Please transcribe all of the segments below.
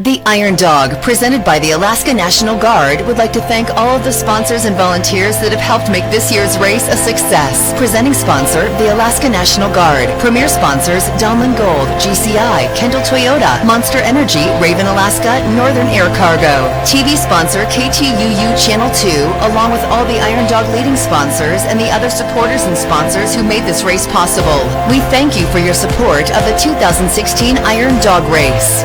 The Iron Dog, presented by the Alaska National Guard, would like to thank all of the sponsors and volunteers that have helped make this year's race a success. Presenting sponsor, the Alaska National Guard. Premier sponsors, Donlin Gold, GCI, Kendall Toyota, Monster Energy, Raven Alaska, Northern Air Cargo. TV sponsor, KTUU Channel 2, along with all the Iron Dog leading sponsors and the other supporters and sponsors who made this race possible. We thank you for your support of the 2016 Iron Dog Race.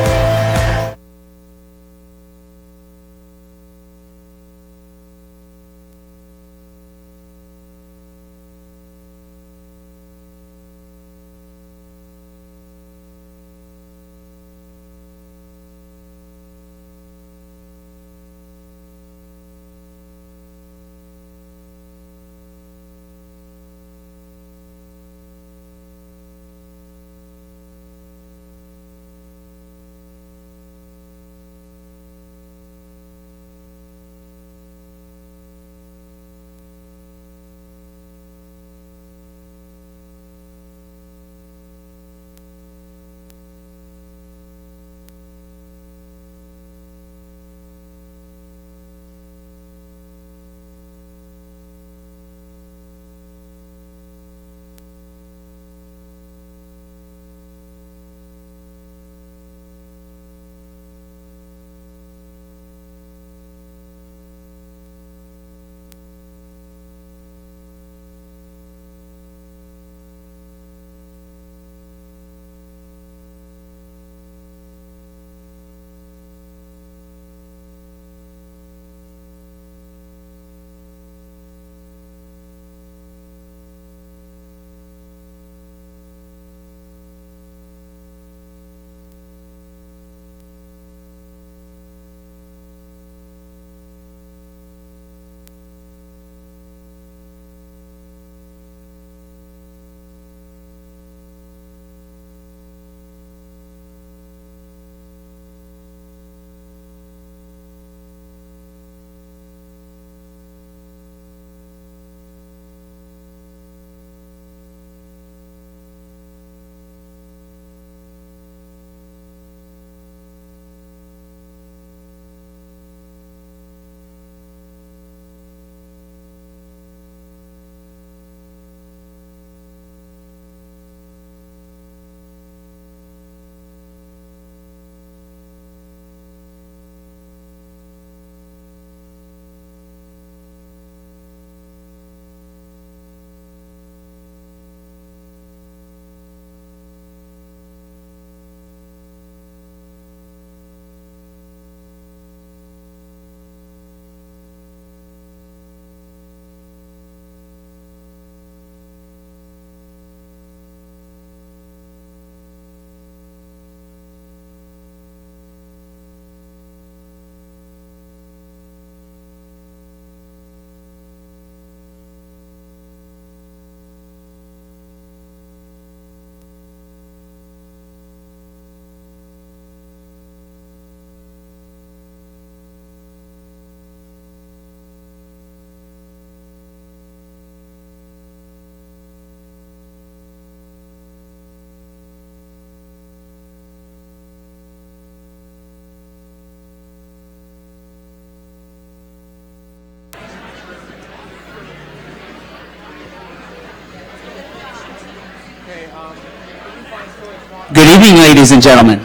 Good evening, ladies and gentlemen.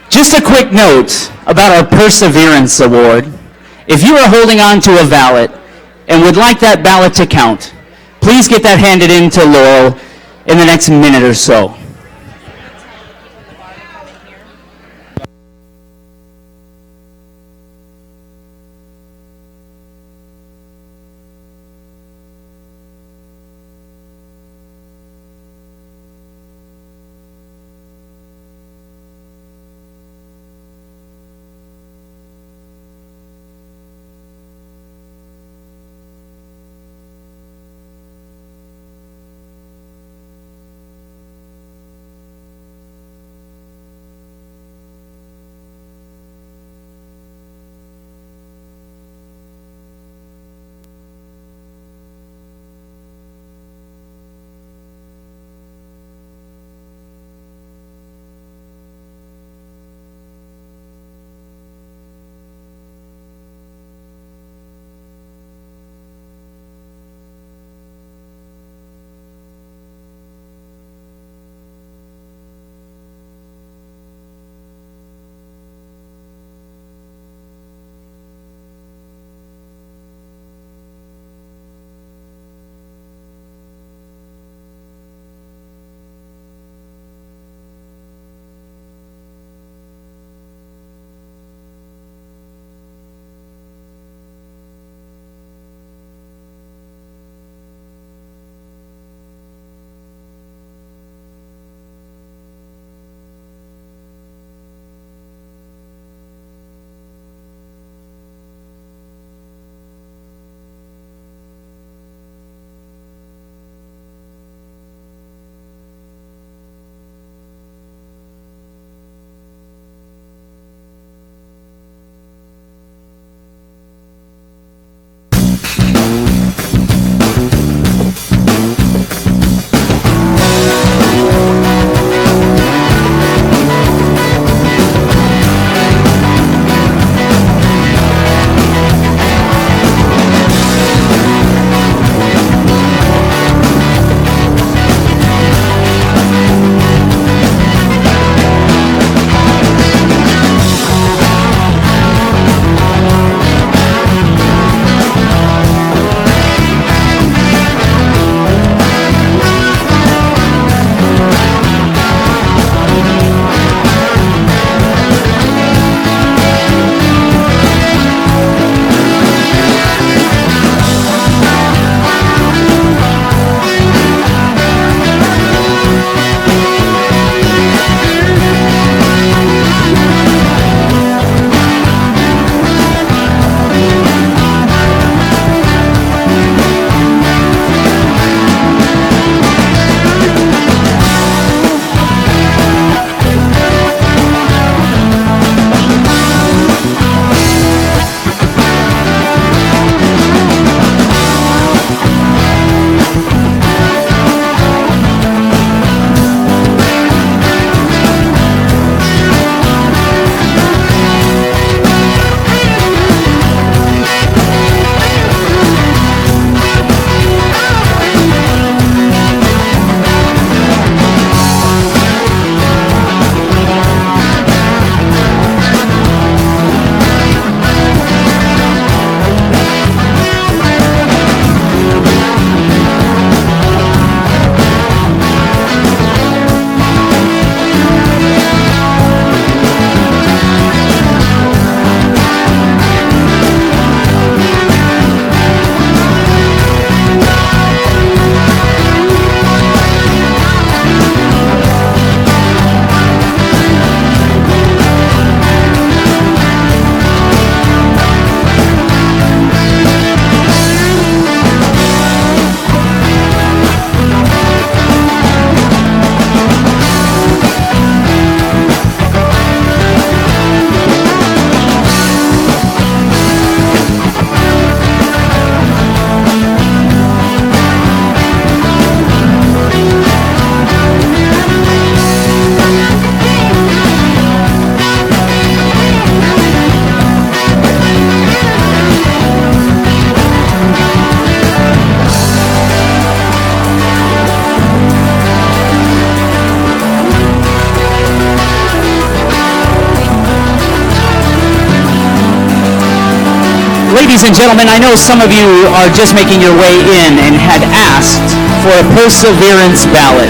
Just a quick note about our Perseverance Award. If you are holding on to a ballot and would like that ballot to count, please get that handed in to Laurel in the next minute or so. Ladies and gentlemen, I know some of you are just making your way in and had asked for a perseverance ballot.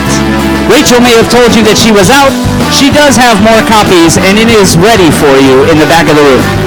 Rachel may have told you that she was out. She does have more copies, and it is ready for you in the back of the room.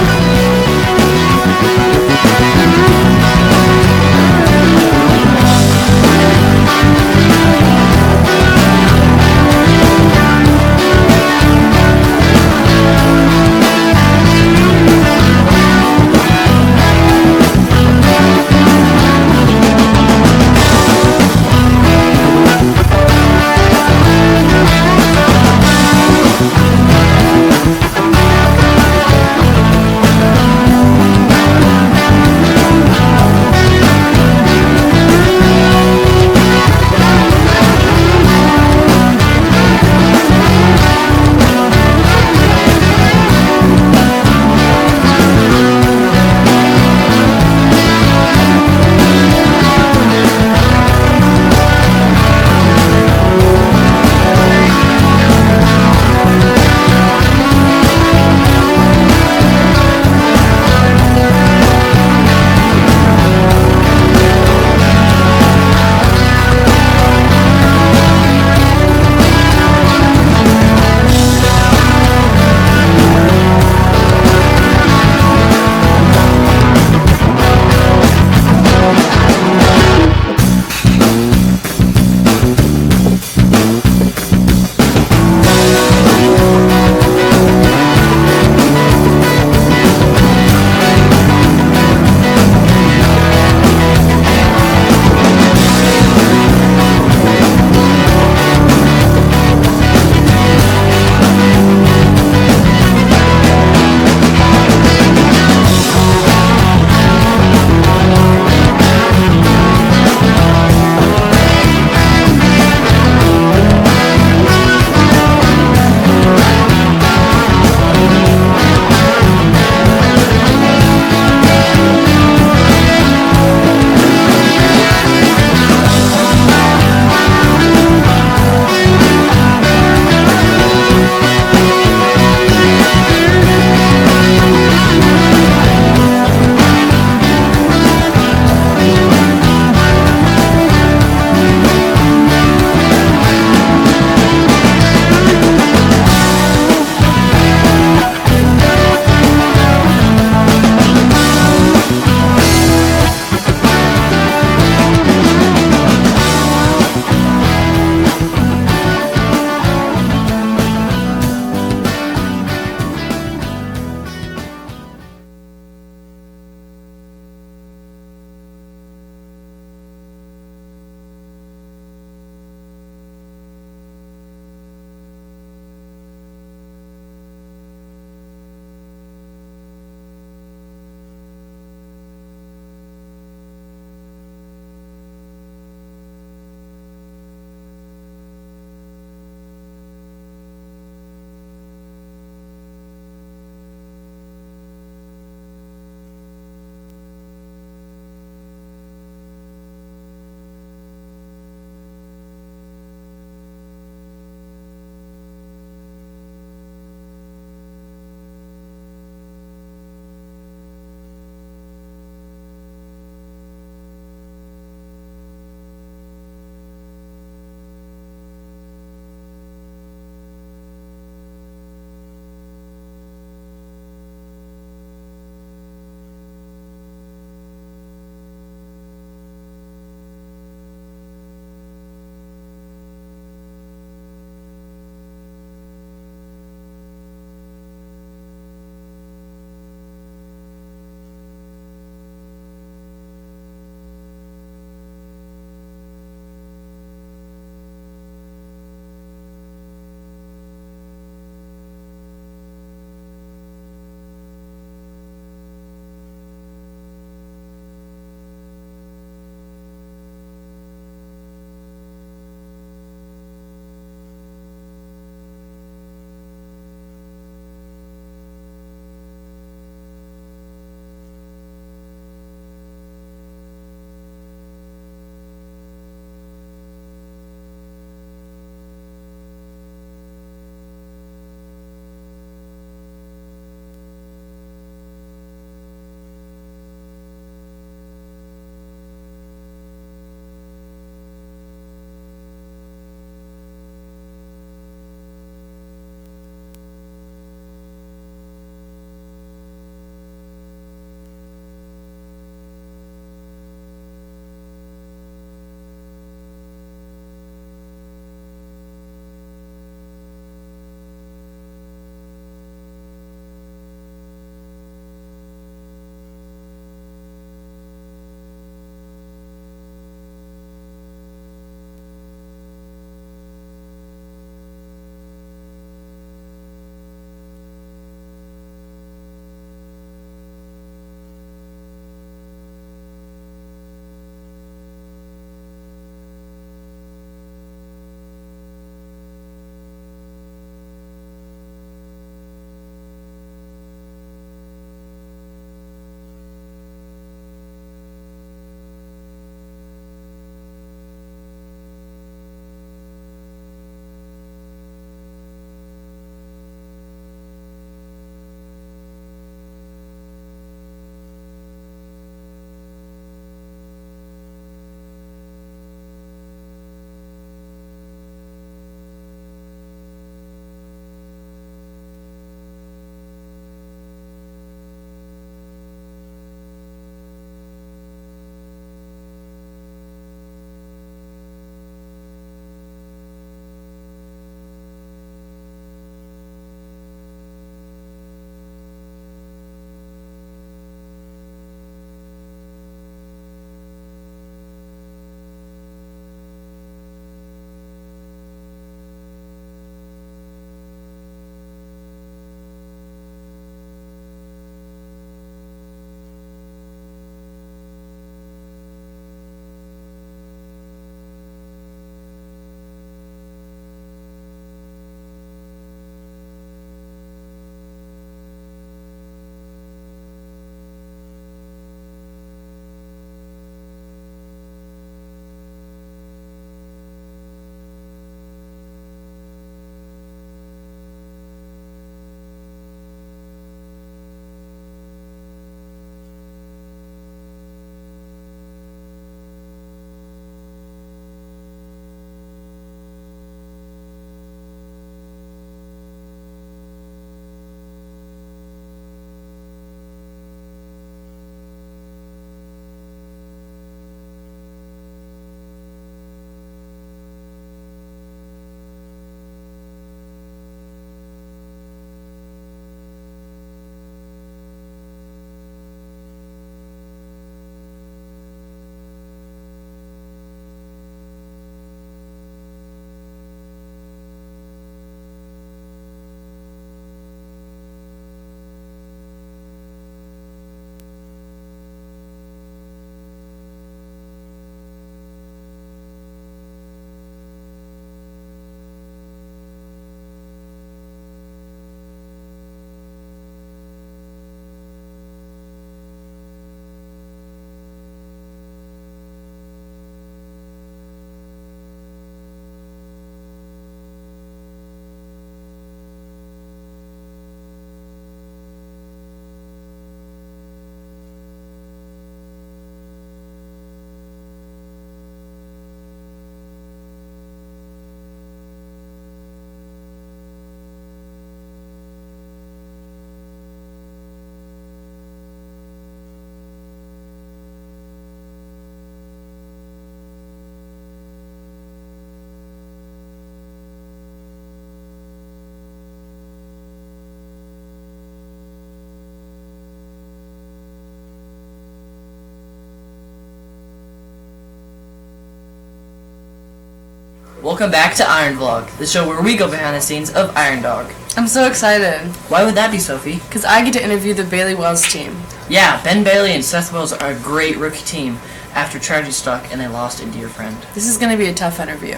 Welcome back to Iron Vlog, the show where we go behind the scenes of Iron Dog. I'm so excited, Why would that be, Sophie? because I get to interview the Bailey Wells team. Yeah, Ben Bailey and Seth Wells are a great rookie team after tragedy struck and they lost a dear friend. This is going to be a tough interview.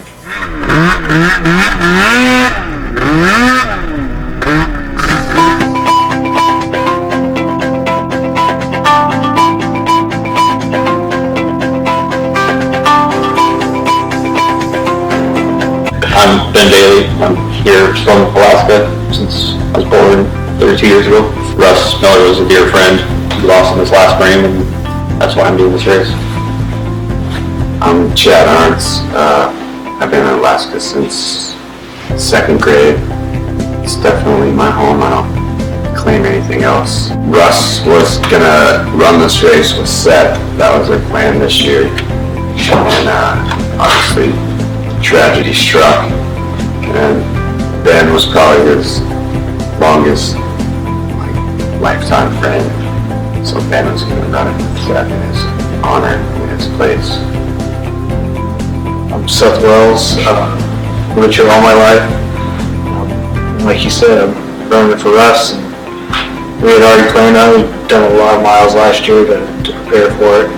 I'm Ben Bailey. I'm here from Alaska since I was born 32 years ago. Russ Miller was a dear friend. He lost in this last frame, and that's why I'm doing this race. I'm Chad Arntz. I've been in Alaska since 2nd grade. It's definitely my home. I don't claim anything else. Russ was gonna run this race with Seth. That was their plan this year. And obviously tragedy struck. And Ben was probably his longest lifetime friend. So Ben was gonna run it with Seth in his honor, in his place. I'm Seth Wells. I've lived here all my life. Like you said, I'm running it for Russ. And we had already planned on it. We'd done a lot of miles last year to prepare for it.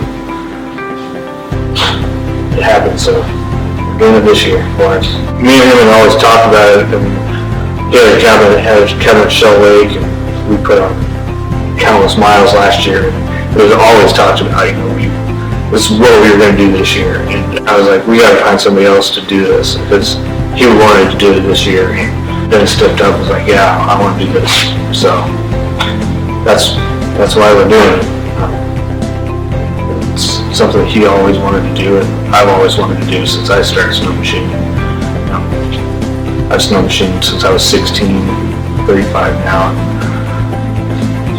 It happened, so we're doing it this year for us. Me and him had always talked about it. And he had a cabin at Shell Lake, and we put on countless miles last year. It was always talked about, this is what we were going to do this year. And I was like, we got to find somebody else to do this, because he wanted to do it this year. Then he stepped up and was like, yeah, I want to do this. So that's why we're doing it. It's something he always wanted to do, and I've always wanted to do since I started snow machining. I've snow machined since I was 16, 35 now.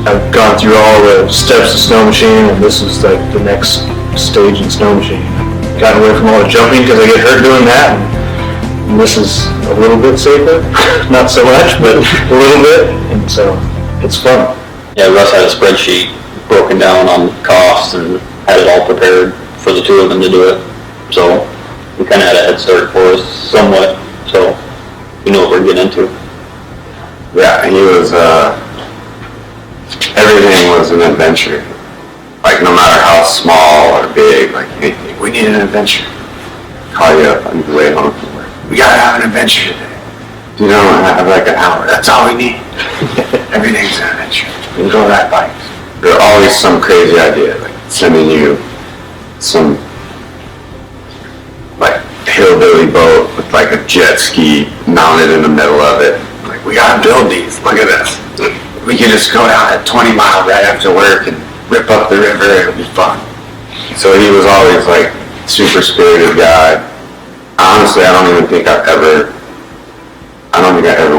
I've gone through all the steps of snow machining, and this is like the next stage in snow machining. Gotten away from all the jumping because I get hurt doing that, and this is a little bit safer. Not so much, but a little bit, and so it's fun. Yeah, Russ had a spreadsheet broken down on costs and had it all prepared for the two of them to do it. So we kind of had a head start for us somewhat, so we know what we're getting into. Yeah, he was, everything was an adventure. Like, no matter how small or big, like, hey, we need an adventure. Call you up on the way home from work. We gotta have an adventure today. You know, I have like an hour. That's all we need. Everything's an adventure. We can go ride bikes. There's always some crazy idea, like sending you some, like, hillbilly boat with like a jet ski mounted in the middle of it. Like, we gotta build these. Look at this. We can just go down at 20 miles right after work and rip up the river. It'll be fun. So he was always like super spirited guy. Honestly, I don't think I ever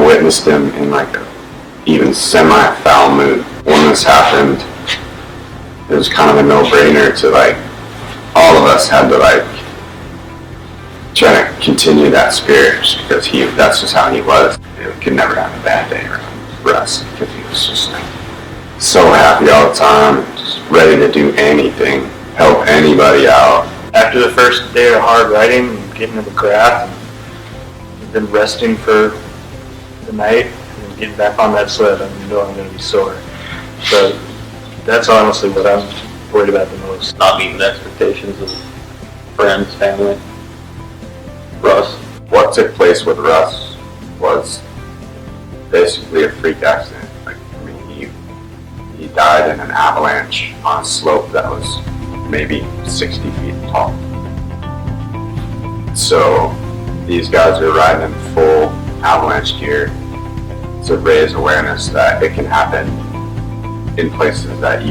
witnessed him in like a even semi-foul mood. When this happened, it was kind of a no-brainer to, like, all of us had to, like, try to continue that spirit because that's just how he was. We could never have a bad day around Russ because he was just like so happy all the time, just ready to do anything, help anybody out. After the first day of hard riding and getting in the craft, and then resting for the night and then getting back on that sled, I know I'm going to be sore. So that's honestly what I'm worried about the most. Not meeting the expectations of friends, family. Russ. What took place with Russ was basically a freak accident. Like, I mean, he died in an avalanche on a slope that was maybe 60 feet tall. So these guys are riding in full avalanche gear to raise awareness that it can happen in places that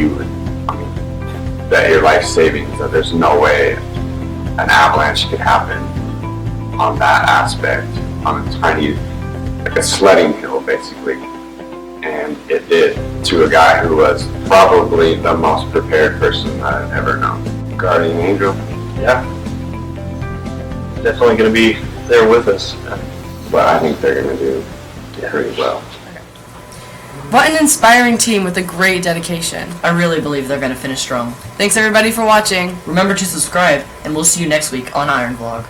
that your life savings, that there's no way an avalanche could happen on that aspect, on a tiny, like a sledding hill basically. And it did, to a guy who was probably the most prepared person that I've ever known. Guardian angel. Yeah. Definitely going to be there with us. But I think they're going to do pretty well. What an inspiring team with a great dedication. I really believe they're going to finish strong. Thanks everybody for watching. Remember to subscribe, and we'll see you next week on Iron Vlog.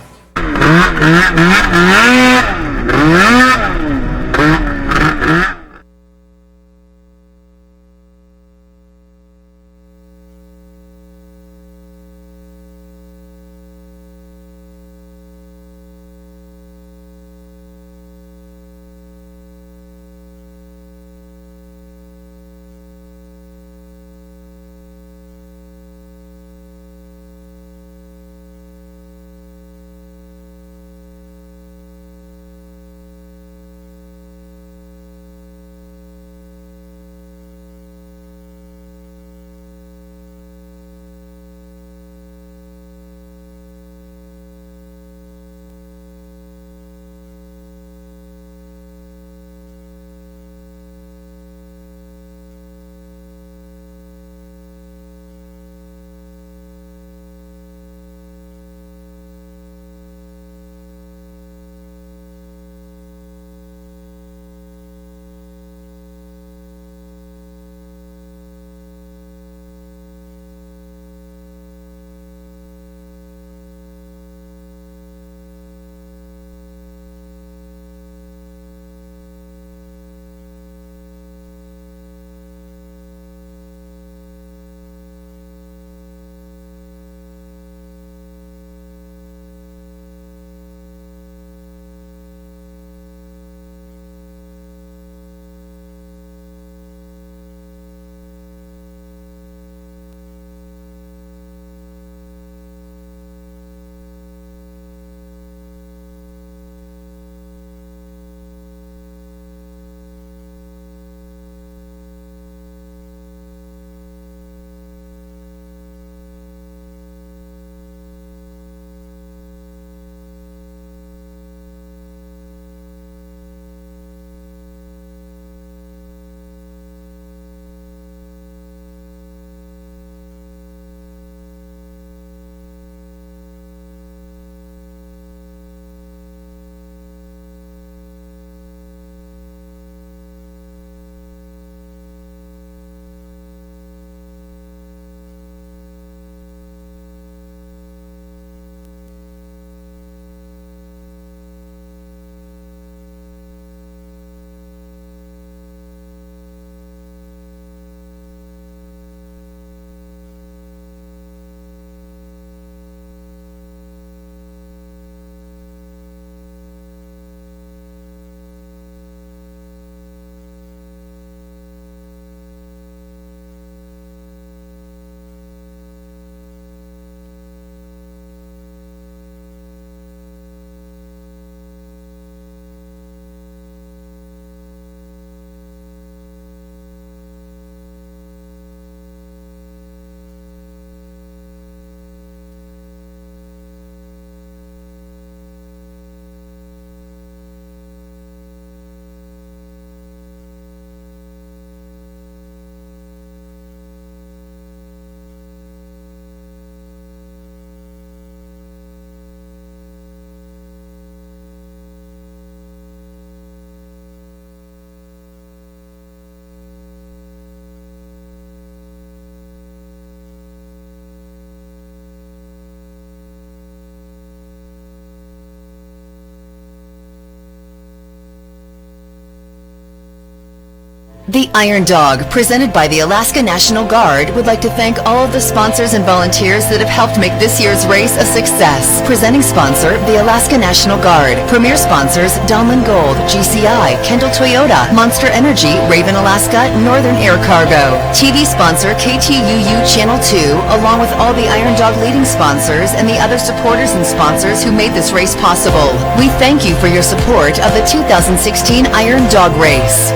The Iron Dog, presented by the Alaska National Guard, would like to thank all of the sponsors and volunteers that have helped make this year's race a success. Presenting sponsor, the Alaska National Guard. Premier sponsors, Donlin Gold, GCI, Kendall Toyota, Monster Energy, Raven Alaska, Northern Air Cargo. TV sponsor, KTUU Channel 2, along with all the Iron Dog leading sponsors and the other supporters and sponsors who made this race possible. We thank you for your support of the 2016 Iron Dog Race.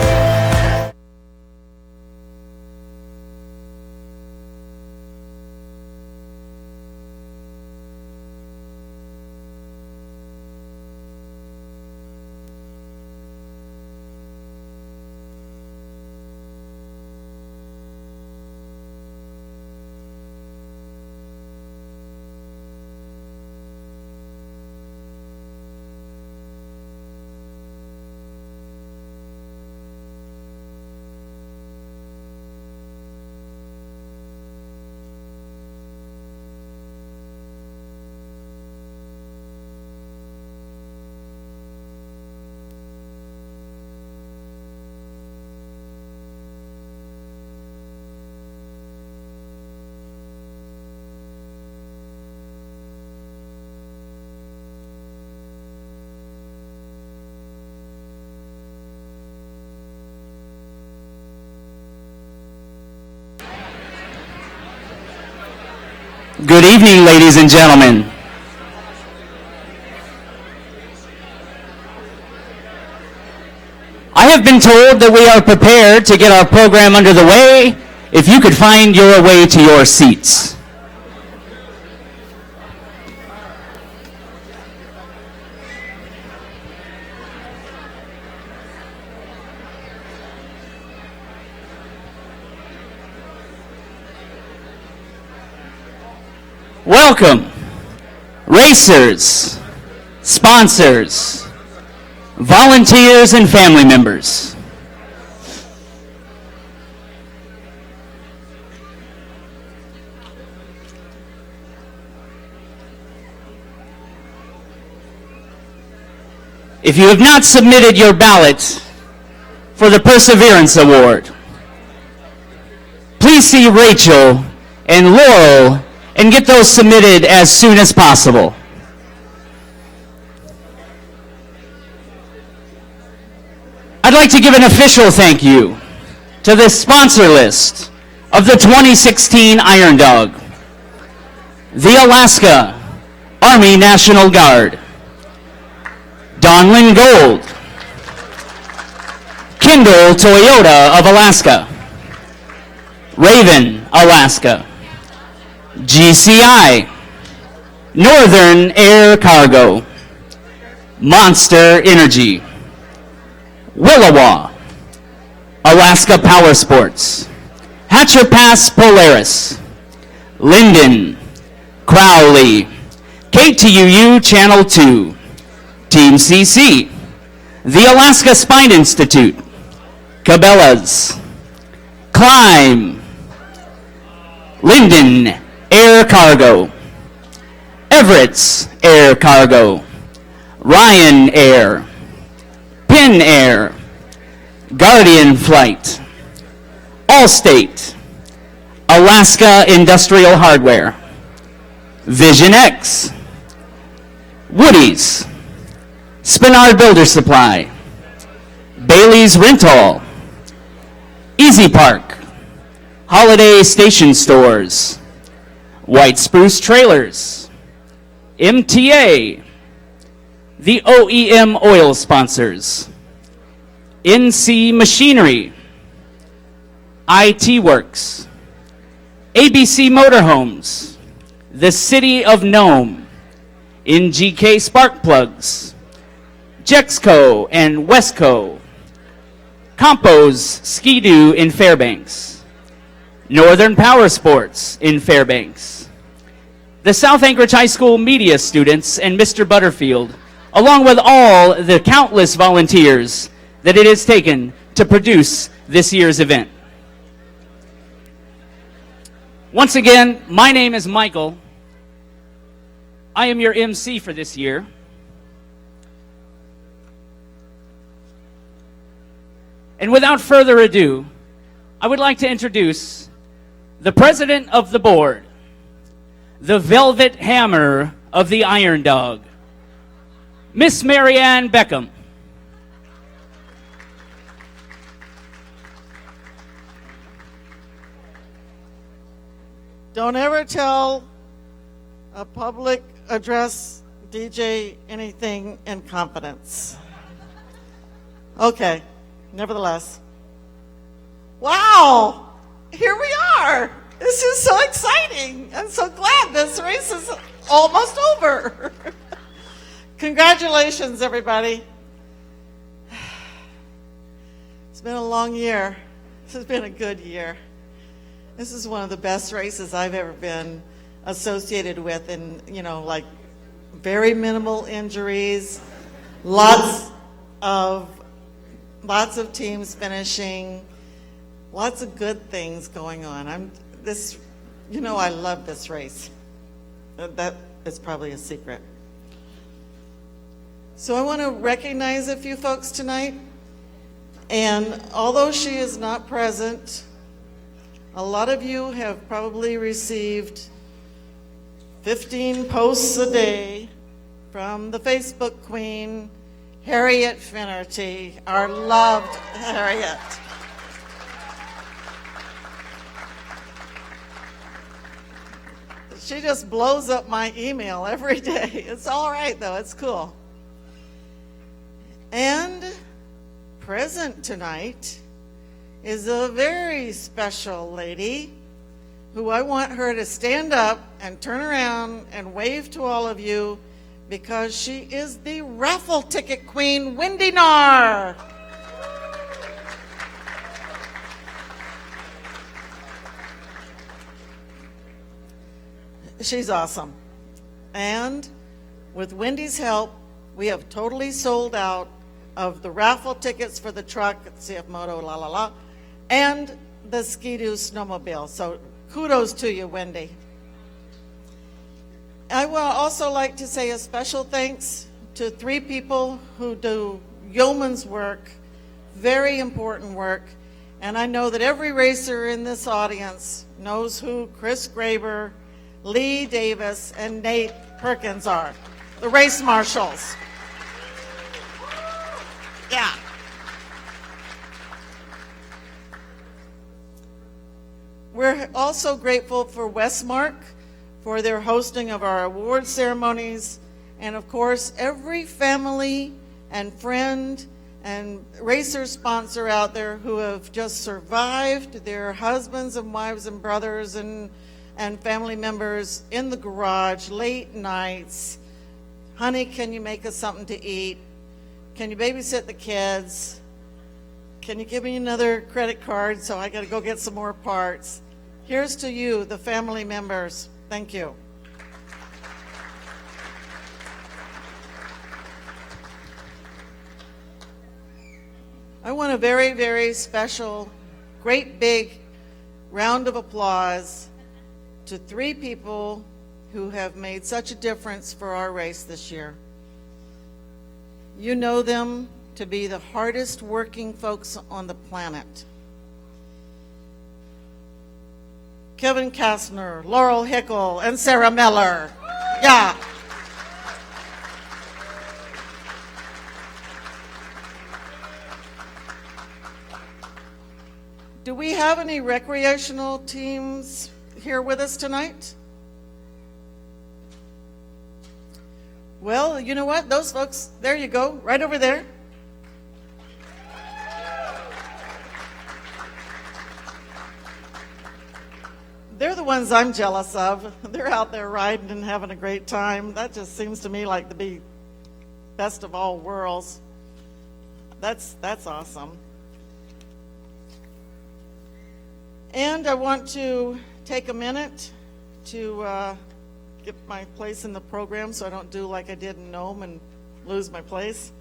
Good evening, ladies and gentlemen. I have been told that we are prepared to get our program under the way. If you could find your way to your seats. Welcome, racers, sponsors, volunteers, and family members. If you have not submitted your ballot for the Perseverance Award, please see Rachel and Laurel and get those submitted as soon as possible. I'd like to give an official thank you to the sponsor list of the 2016 Iron Dog, the Alaska Army National Guard, Donlin Gold, Kindle Toyota of Alaska, Raven, Alaska, GCI, Northern Air Cargo, Monster Energy, Willowa, Alaska Power Sports, Hatcher Pass Polaris, Linden, Crowley, KTUU Channel 2, Team CC, the Alaska Spine Institute, Cabela's, Climb, Linden Air Cargo, Everett's Air Cargo, Ryan Air, Pin Air, Guardian Flight, Allstate, Alaska Industrial Hardware, Vision X, Woody's, Spinard Builder Supply, Bailey's Rental, Easy Park, Holiday Station Stores, White Spruce Trailers, MTA, the OEM Oil Sponsors, NC Machinery, IT Works, ABC Motorhomes, the City of Nome, NGK Spark Plugs, Jexco and Westco, Compo's Ski-Doo in Fairbanks, Northern Power Sports in Fairbanks, the South Anchorage High School media students and Mr. Butterfield, along with all the countless volunteers that it has taken to produce this year's event. Once again, my name is Michael. I am your MC for this year. And without further ado, I would like to introduce the president of the board, the velvet hammer of the Iron Dog, Miss Marianne Beckham. Don't ever tell a public address DJ anything in confidence. Okay, nevertheless. Wow, here we are. This is so exciting. I'm so glad this race is almost over. Congratulations, everybody. It's been a long year. This has been a good year. This is one of the best races I've ever been associated with, and like very minimal injuries, lots of teams finishing, lots of good things going on. I love this race. That is probably a secret. So I want to recognize a few folks tonight, and although she is not present, a lot of you have probably received 15 posts a day from the Facebook queen, Harriet Finnerty, our loved Harriet. She just blows up my email every day. It's all right, though. It's cool. And present tonight is a very special lady who I want her to stand up and turn around and wave to all of you because she is the raffle ticket queen, Wendy Narr. She's awesome. And with Wendy's help, we have totally sold out of the raffle tickets for the truck, CF Moto, la la la, and the Ski-Doo snowmobile. So kudos to you, Wendy. I would also like to say a special thanks to 3 people who do yeoman's work, very important work. And I know that every racer in this audience knows who Chris Graber, Lee Davis, and Nate Perkins are, the race marshals. Yeah. We're also grateful for Westmark for their hosting of our award ceremonies, and of course, every family and friend and racer sponsor out there who have just survived their husbands and wives and brothers and family members in the garage, late nights. Honey, can you make us something to eat? Can you babysit the kids? Can you give me another credit card so I got to go get some more parts? Here's to you, the family members. Thank you. I want a very, very special, great big round of applause to 3 people who have made such a difference for our race this year. You know them to be the hardest working folks on the planet. Kevin Kastner, Laurel Hickel, and Sarah Miller. Yeah. Do we have any recreational teams here with us tonight? Well, you know what? Those folks, there you go, right over there. They're the ones I'm jealous of. They're out there riding and having a great time. That just seems to me like the best of all worlds. That's awesome. And I want to take a minute to get my place in the program so I don't do like I did in Nome and lose my place.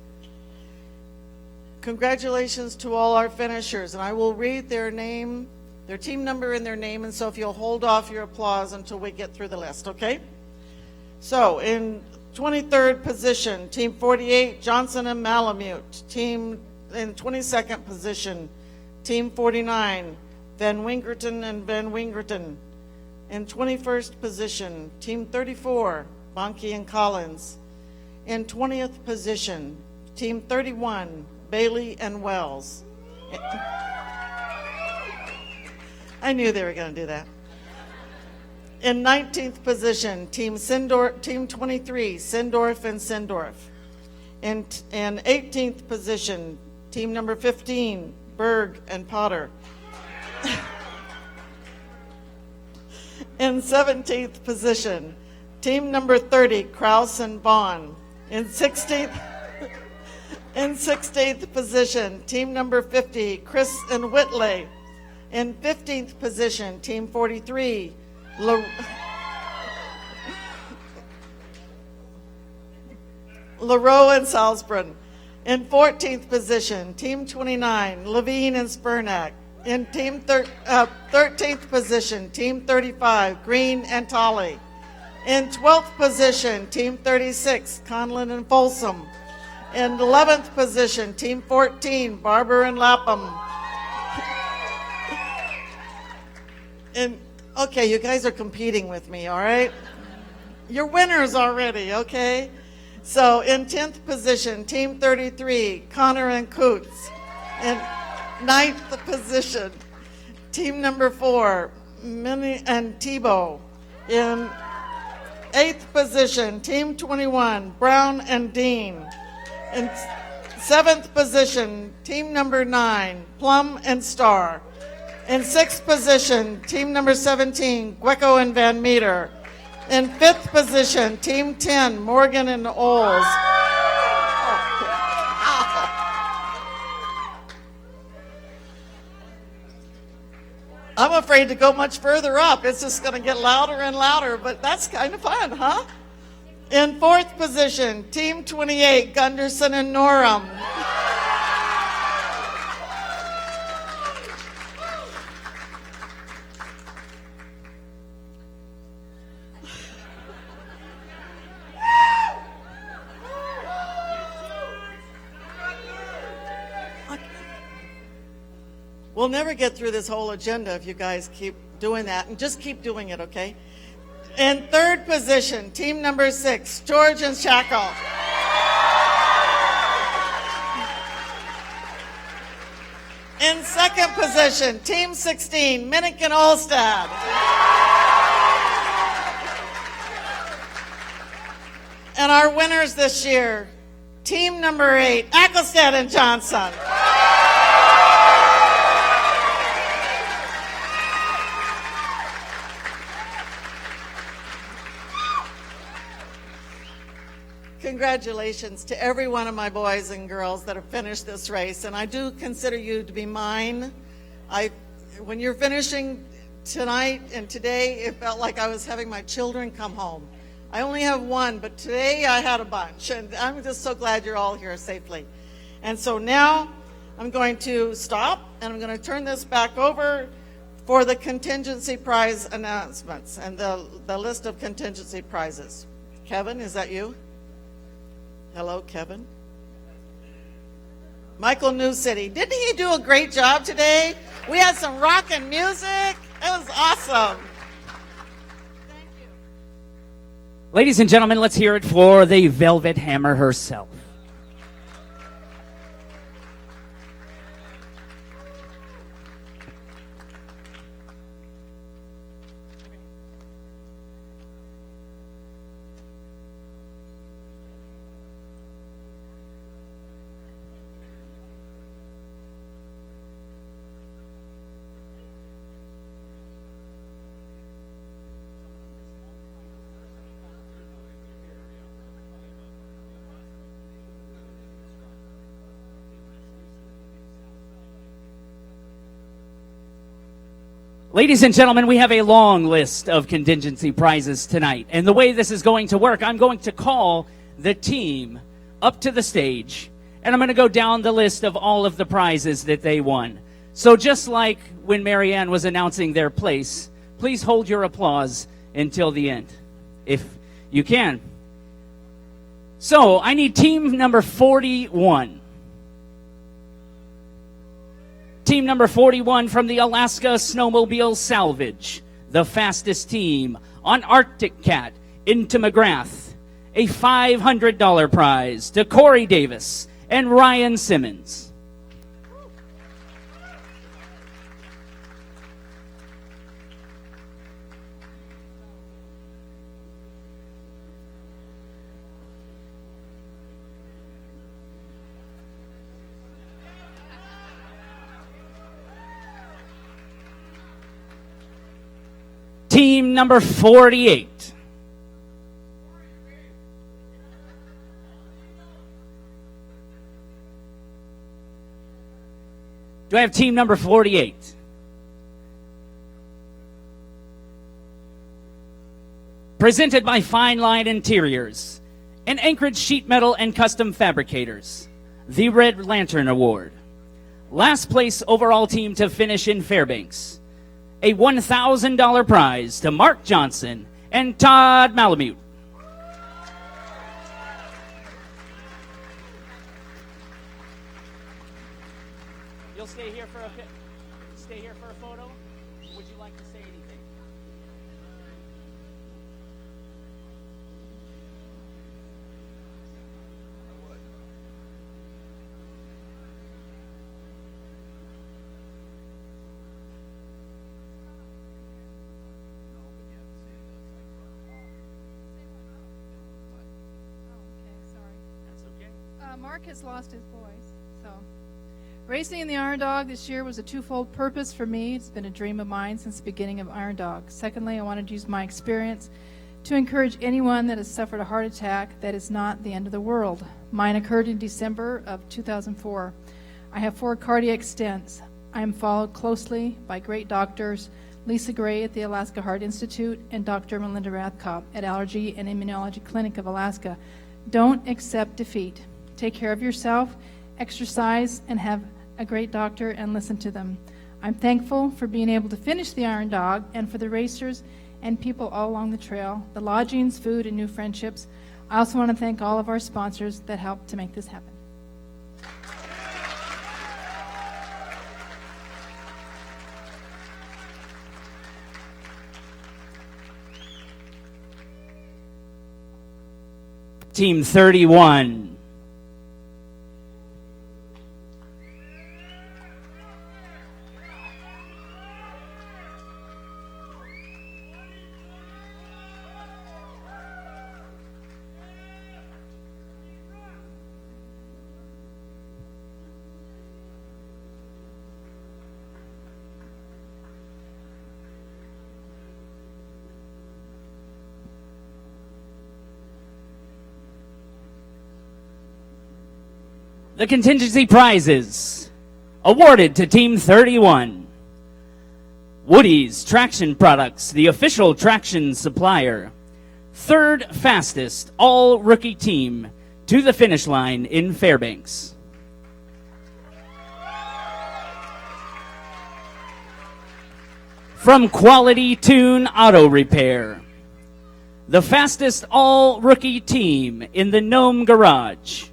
Congratulations to all our finishers, and I will read their name, their team number and their name, and so if you'll hold off your applause until we get through the list, okay? So in 23rd position, Team 48, Johnson and Malamute. Team in 22nd position, Team 49, Van Wingerton and Van Wingerton. In 21st position, Team 34, Bonke and Collins. In 20th position, Team 31, Bailey and Wells. I knew they were going to do that. In 19th position, Team 23, Sindorf and Sindorf. In 18th position, Team number 15, Berg and Potter. In 17th position, team number 30, Kraus and Vaughn. In 16th position, team number 50, Chris and Whitley. In 15th position, team 43, LaRoe and Salzbrun. In 14th position, team 29, Levine and Spurnack. In team 13th position, team 35, Green and Tolley. In 12th position, team 36, Conlon and Folsom. In 11th position, team 14, Barber and Lapham. Okay, you guys are competing with me, all right? You're winners already, okay? So in 10th position, team 33, Connor and Coots. In 9th position, team number 4, Minnie and Tebow. In 8th position, Team 21, Brown and Dean. In 7th position, Team number 9, Plum and Star. In 6th position, Team number 17, Gueco and Van Meter. In 5th position, Team 10, Morgan and Oles. I'm afraid to go much further up. It's just going to get louder and louder, but that's kind of fun, huh? In 4th position, Team 28, Gunderson and Norham. We'll never get through this whole agenda if you guys keep doing that, and just keep doing it, okay? In 3rd position, team number 6, George and Shackle. In 2nd position, team 16, Minnick and Olstad. And our winners this year, team number 8, Acklestead and Johnson. Congratulations to every one of my boys and girls that have finished this race, and I do consider you to be mine. When you're finishing tonight and today, it felt like I was having my children come home. I only have one, but today I had a bunch, and I'm just so glad you're all here safely. And so now I'm going to stop, and I'm going to turn this back over for the contingency prize announcements and the list of contingency prizes. Kevin, is that you? Hello, Kevin. Michael New City. Didn't he do a great job today? We had some rockin' music. It was awesome. Thank you. Ladies and gentlemen, let's hear it for the Velvet Hammer herself. Ladies and gentlemen, we have a long list of contingency prizes tonight. And the way this is going to work, I'm going to call the team up to the stage, and I'm going to go down the list of all of the prizes that they won. So just like when Marianne was announcing their place, please hold your applause until the end, if you can. So I need team number 41. Team number 41 from the Alaska Snowmobile Salvage, the fastest team on Arctic Cat into McGrath. A $500 prize to Corey Davis and Ryan Simmons. Team number 48. Do I have team number 48? Presented by Fine Line Interiors and Anchorage Sheet Metal and Custom Fabricators, the Red Lantern Award. Last place overall team to finish in Fairbanks. A $1,000 prize to Mark Johnson and Todd Malamute. You'll stay here for a photo? Would you like to say anything? Mark has lost his voice. So, racing in the Iron Dog this year was a twofold purpose for me. It's been a dream of mine since the beginning of Iron Dog. Secondly, I wanted to use my experience to encourage anyone that has suffered a heart attack that is not the end of the world. Mine occurred in December of 2004. I have 4 cardiac stents. I am followed closely by great doctors, Lisa Gray at the Alaska Heart Institute and Dr. Melinda Rathkop at Allergy and Immunology Clinic of Alaska. Don't accept defeat. Take care of yourself, exercise, and have a great doctor and listen to them. I'm thankful for being able to finish the Iron Dog and for the racers and people all along the trail, the lodgings, food, and new friendships. I also want to thank all of our sponsors that helped to make this happen. Team 31. The contingency prizes awarded to Team 31. Woody's Traction Products, the official traction supplier. 3rd fastest all-rookie team to the finish line in Fairbanks. From Quality Tune Auto Repair, the fastest all-rookie team in the Gnome Garage.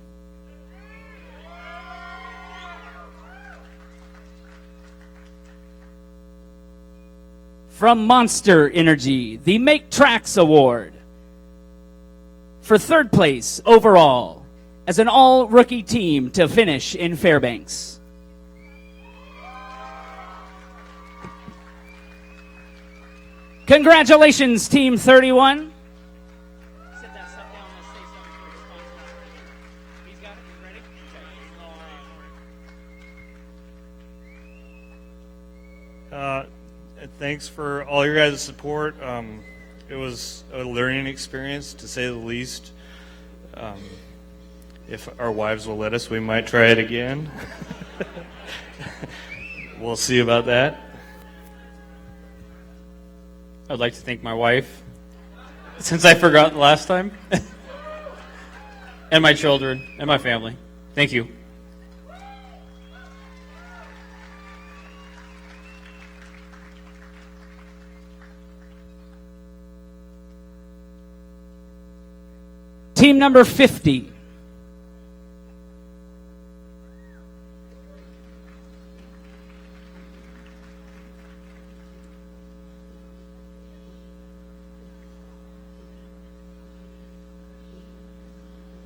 From Monster Energy, the Make Tracks Award for 3rd place overall as an all-rookie team to finish in Fairbanks. Congratulations, Team 31. Sit that stuff down. Let's say something for your sponsor. He's got it. He's ready? Thanks for all your guys' support. It was a learning experience, to say the least. If our wives will let us, we might try it again. We'll see about that. I'd like to thank my wife, since I forgot the last time, and my children, and my family. Thank you. Team number 50.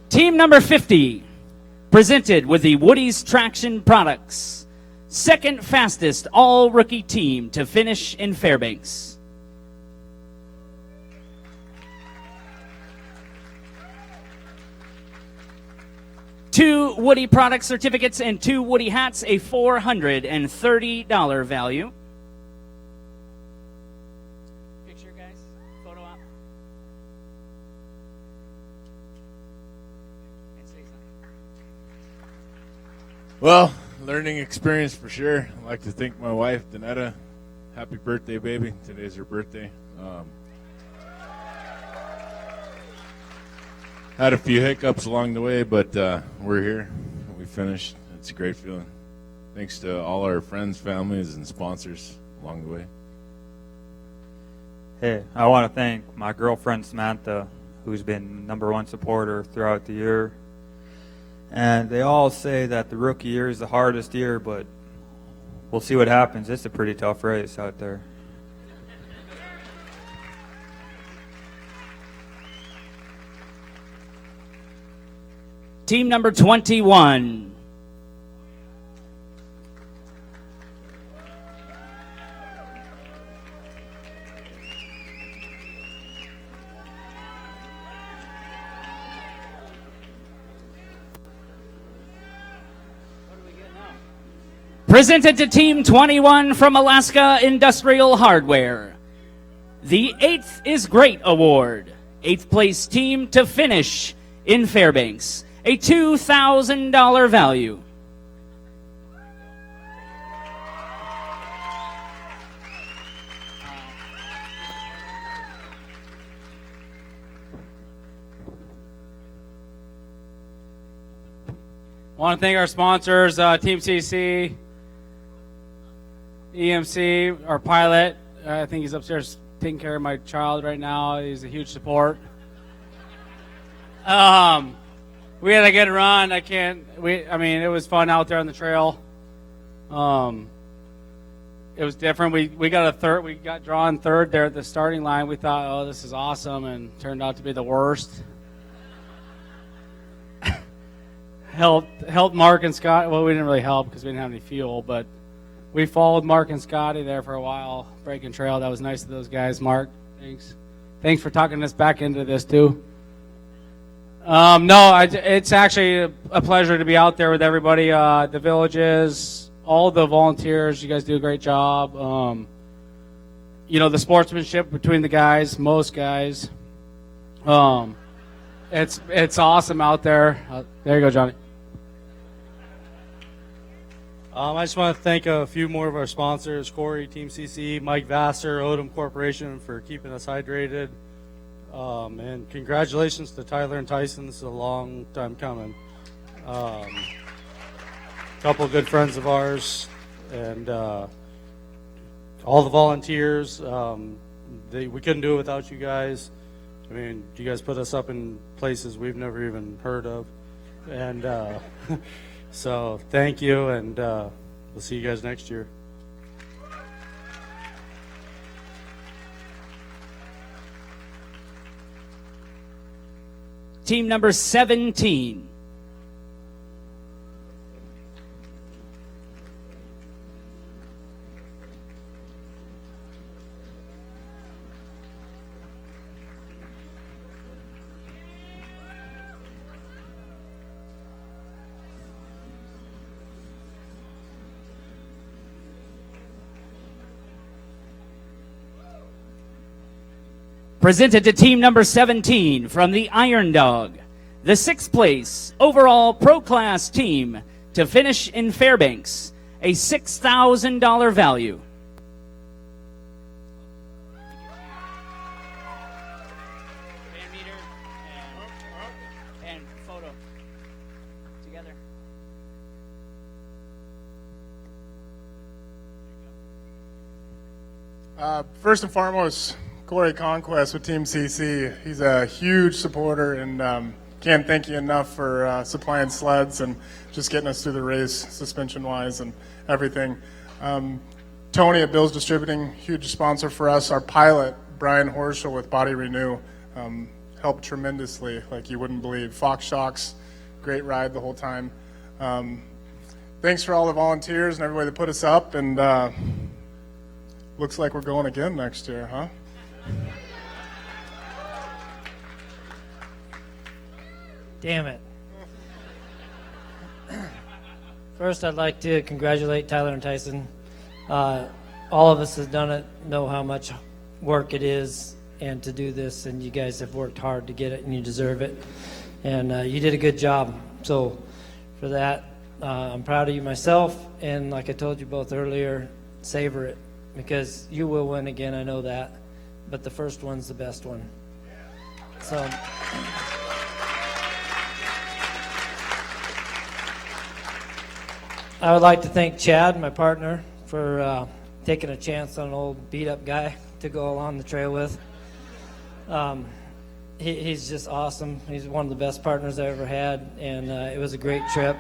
Team number 50, presented with the Woody's Traction Products, 2nd fastest all-rookie team to finish in Fairbanks. Two Woody product certificates and 2 Woody hats, a $430 value. Picture, guys. Photo op. And say something. Well, learning experience for sure. I'd like to thank my wife, Danetta. Happy birthday, baby. Today's her birthday. Had a few hiccups along the way, but we're here. We finished. It's a great feeling. Thanks to all our friends, families, and sponsors along the way. Hey, I want to thank my girlfriend, Samantha, who's been #1 supporter throughout the year. And they all say that the rookie year is the hardest year, but we'll see what happens. It's a pretty tough race out there. Team number 21. Presented to Team 21 from Alaska Industrial Hardware. The 8th is Great Award. 8th place team to finish in Fairbanks. A $2,000 value. I want to thank our sponsors, Team CC, EMC, our pilot. I think he's upstairs taking care of my child right now. He's a huge support. We had a good run. It was fun out there on the trail. It was different. We got drawn third there at the starting line. We thought, oh, this is awesome, and turned out to be the worst. Helped Mark and Scott. Well, we didn't really help because we didn't have any fuel, but we followed Mark and Scotty there for a while, breaking trail. That was nice of those guys. Mark, thanks for talking us back into this too. It's actually a pleasure to be out there with everybody, the villages, all the volunteers. You guys do a great job. The sportsmanship between the guys, most guys. It's awesome out there. There you go, Johnny. I just want to thank a few more of our sponsors, Corey, Team CC, Mike Vassar, Odom Corporation for keeping us hydrated. And congratulations to Tyler and Tyson. This is a long time coming. A couple of good friends of ours and all the volunteers. We couldn't do it without you guys. I mean, you guys put us up in places we've never even heard of. And so thank you, and we'll see you guys next year. Team number 17. Presented to team number 17 from the Iron Dog, the 6th place overall Pro Class team to finish in Fairbanks, a $6,000 value. And photo together. First and foremost, Corey Conquest with Team CC. He's a huge supporter, and can't thank you enough for supplying sleds and just getting us through the race, suspension-wise and everything. Tony at Bill's Distributing, huge sponsor for us. Our pilot, Brian Horschel with Body Renew, helped tremendously, like you wouldn't believe. Fox Shocks, great ride the whole time. Thanks for all the volunteers and everybody that put us up, and looks like we're going again next year, huh? Damn it. First, I'd like to congratulate Tyler and Tyson. All of us have done it, know how much work it is, and to do this, and you guys have worked hard to get it, and you deserve it. And you did a good job. So for that, I'm proud of you myself, and like I told you both earlier, savor it, because you will win again, I know that. But the first one's the best one. So I would like to thank Chad, my partner, for taking a chance on an old beat-up guy to go along the trail with. He's just awesome. He's one of the best partners I ever had, and it was a great trip.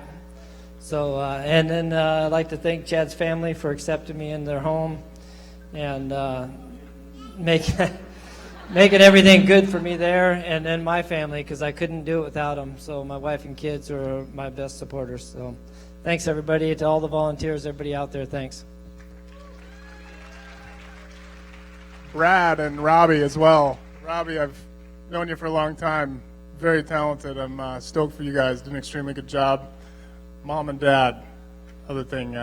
So, and then I'd like to thank Chad's family for accepting me in their home and making everything good for me there, and then my family, because I couldn't do it without them. So my wife and kids are my best supporters. So thanks, everybody, to all the volunteers, everybody out there, thanks. Brad and Robbie as well. Robbie, I've known you for a long time. Very talented. I'm stoked for you guys. Did an extremely good job. Mom and Dad, other thing,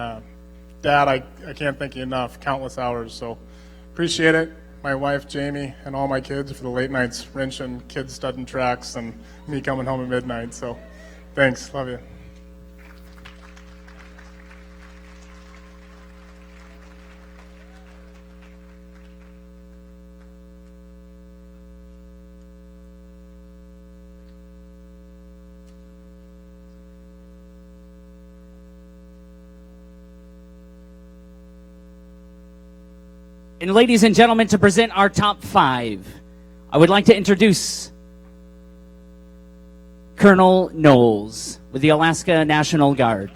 dad, I can't thank you enough, countless hours. So appreciate it. My wife, Jamie, and all my kids for the late nights wrenching, kids studding tracks, and me coming home at midnight. So thanks. Love you. And ladies and gentlemen, to present our top 5, I would like to introduce Colonel Knowles with the Alaska National Guard.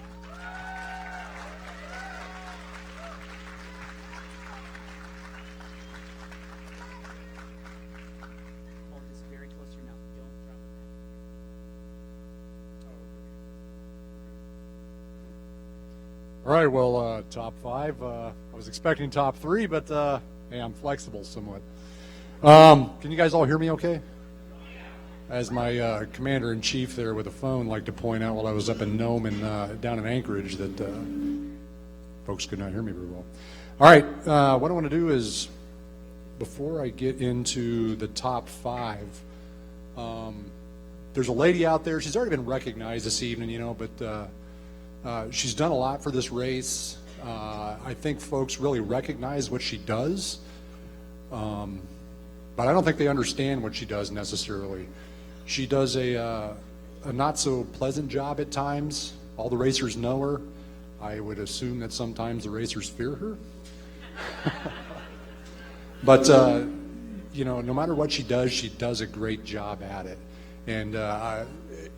All right, well, top 5. I was expecting top 3, but hey, I'm flexible somewhat. Can you guys all hear me okay? As my commander-in-chief there with a phone liked to point out while I was up in Nome and down in Anchorage that folks could not hear me very well. All right, what I want to do is, before I get into the top 5, there's a lady out there. She's already been recognized this evening, you know, but she's done a lot for this race. I think folks really recognize what she does, but I don't think they understand what she does necessarily. She does a not so pleasant job at times. All the racers know her. I would assume that sometimes the racers fear her. But you know, no matter what she does a great job at it. And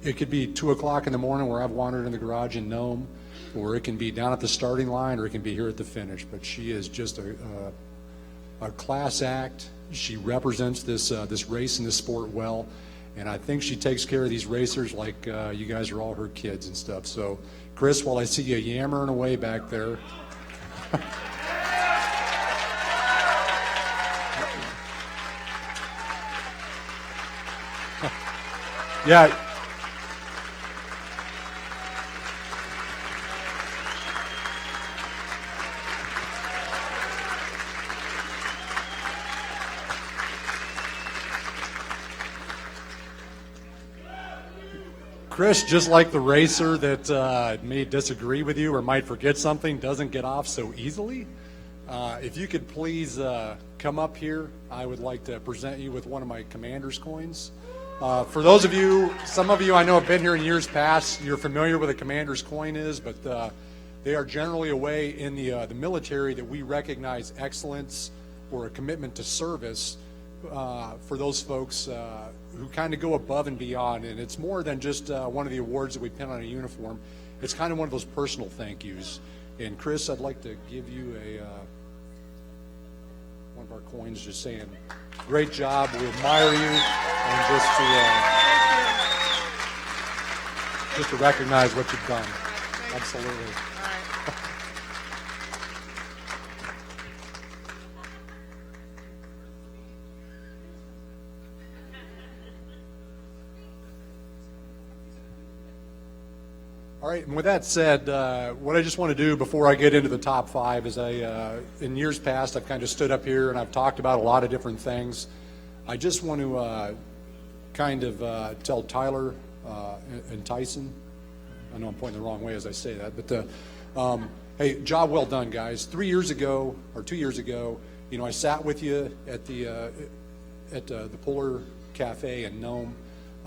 it could be 2 o'clock in the morning where I've wandered in the garage in Nome, or it can be down at the starting line, or it can be here at the finish. But she is just a class act. She represents this race and this sport well, and I think she takes care of these racers like you guys are all her kids and stuff. So, Chris, while I see you yammering away back there. Yeah. Chris, just like the racer that may disagree with you or might forget something, doesn't get off so easily. If you could please come up here, I would like to present you with one of my commander's coins. For those of you, some of you I know have been here in years past, you're familiar with what a commander's coin is, but they are generally a way in the military that we recognize excellence or a commitment to service for those folks who kind of go above and beyond. And it's more than just one of the awards that we pin on a uniform. It's kind of one of those personal thank yous. And Chris, I'd like to give you one of our coins just saying, great job, we admire you, and just to recognize what you've done. Absolutely. All right, and with that said, what I just want to do before I get into the top 5 is in years past, I've kind of stood up here and I've talked about a lot of different things. I just want to kind of tell Tyler and Tyson, I know I'm pointing the wrong way as I say that, but hey, job well done, guys. 2 years ago, you know, I sat with you at the Polar Cafe in Nome.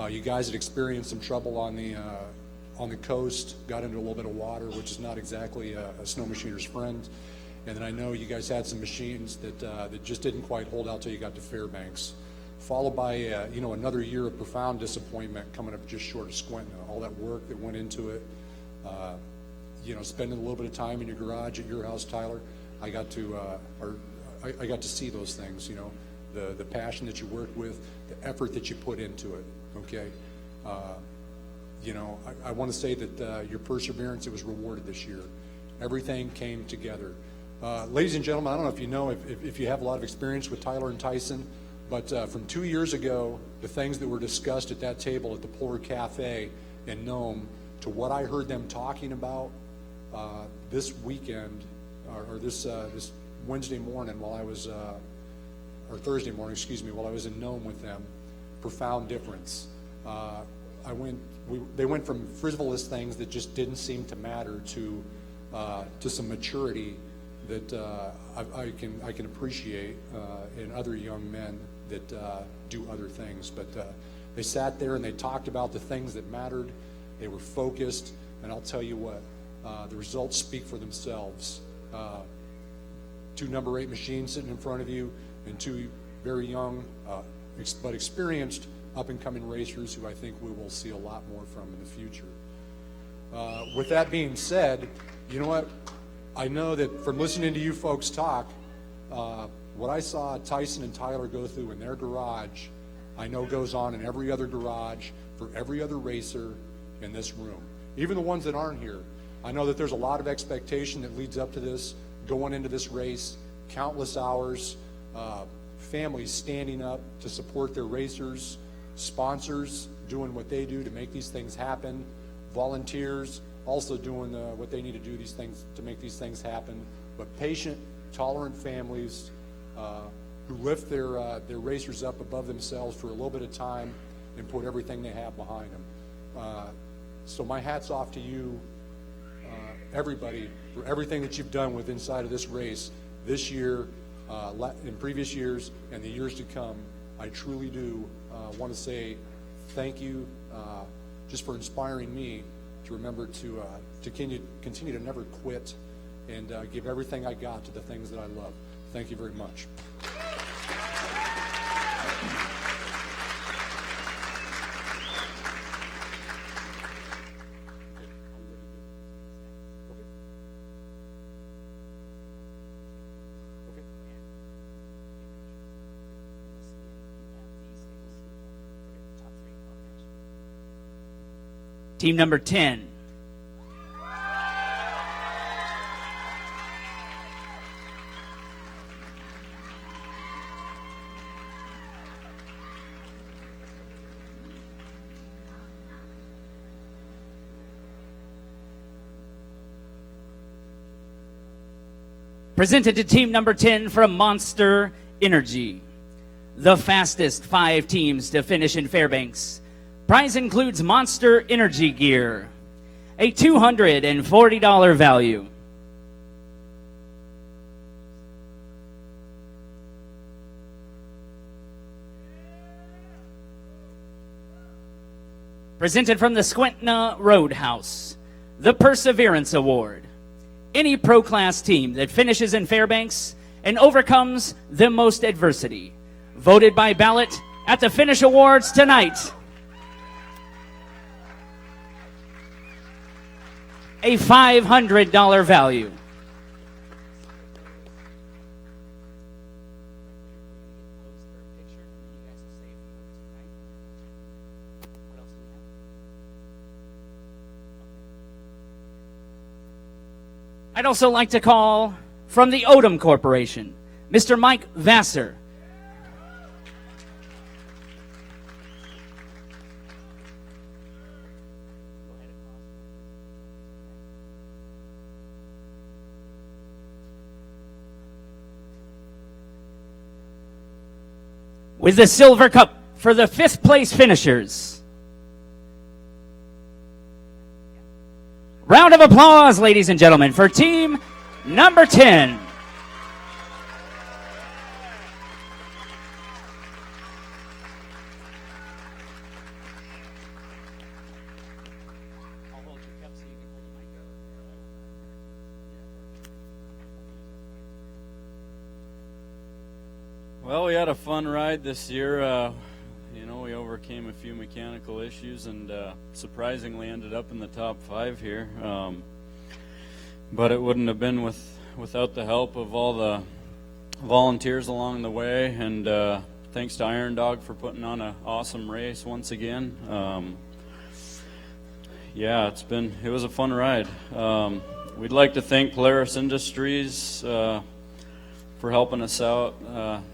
You guys had experienced some trouble on the coast, got into a little bit of water, which is not exactly a snow machiner's friend. And then I know you guys had some machines that just didn't quite hold out till you got to Fairbanks, followed by you know, another year of profound disappointment coming up just short of Squintin. All that work that went into it, you know, spending a little bit of time in your garage at your house, Tyler. I got to see those things, you know, the passion that you worked with, the effort that you put into it. Okay. You know, I want to say that your perseverance, it was rewarded this year. Everything came together. Ladies and gentlemen, I don't know if you know, if you have a lot of experience with Tyler and Tyson, but from 2 years ago, the things that were discussed at that table at the Polar Cafe in Nome to what I heard them talking about this weekend or this Wednesday morning while I was, or Thursday morning, excuse me, while I was in Nome with them. Profound difference. They went from frivolous things that just didn't seem to matter to some maturity that I can appreciate in other young men that do other things. But they sat there and they talked about the things that mattered. They were focused, and I'll tell you what, the results speak for themselves. 2 number 8 machines sitting in front of you, and 2 very young but experienced up-and-coming racers who I think we will see a lot more from in the future. With that being said, you know what? I know that from listening to you folks talk, what I saw Tyson and Tyler go through in their garage, I know goes on in every other garage for every other racer in this room. Even the ones that aren't here. I know that there's a lot of expectation that leads up to this, going into this race, countless hours, families standing up to support their racers, sponsors doing what they do to make these things happen, volunteers also doing what they need to do these things to make these things happen, but patient, tolerant families who lift their racers up above themselves for a little bit of time and put everything they have behind them. So my hat's off to you, everybody, for everything that you've done with inside of this race this year, in previous years, and the years to come. I truly do want to say thank you just for inspiring me to remember to continue to never quit and give everything I got to the things that I love. Thank you very much. Team number 10. Presented to team number 10 from Monster Energy. The fastest 5 teams to finish in Fairbanks. Prize includes Monster Energy gear, a $240 value. Presented from the Squintna Roadhouse, the Perseverance Award. Any pro class team that finishes in Fairbanks and overcomes the most adversity. Voted by ballot at the Finish Awards tonight. A $500 value. I'd also like to call from the Odom Corporation, Mr. Mike Vassar. With the silver cup for the 5th place finishers. Round of applause, ladies and gentlemen, for team number 10. Well, we had a fun ride this year. We overcame a few mechanical issues and surprisingly ended up in the top 5 here. But it wouldn't have been without the help of all the volunteers along the way. And thanks to Iron Dog for putting on an awesome race once again. It was a fun ride. We'd like to thank Polaris Industries for helping us out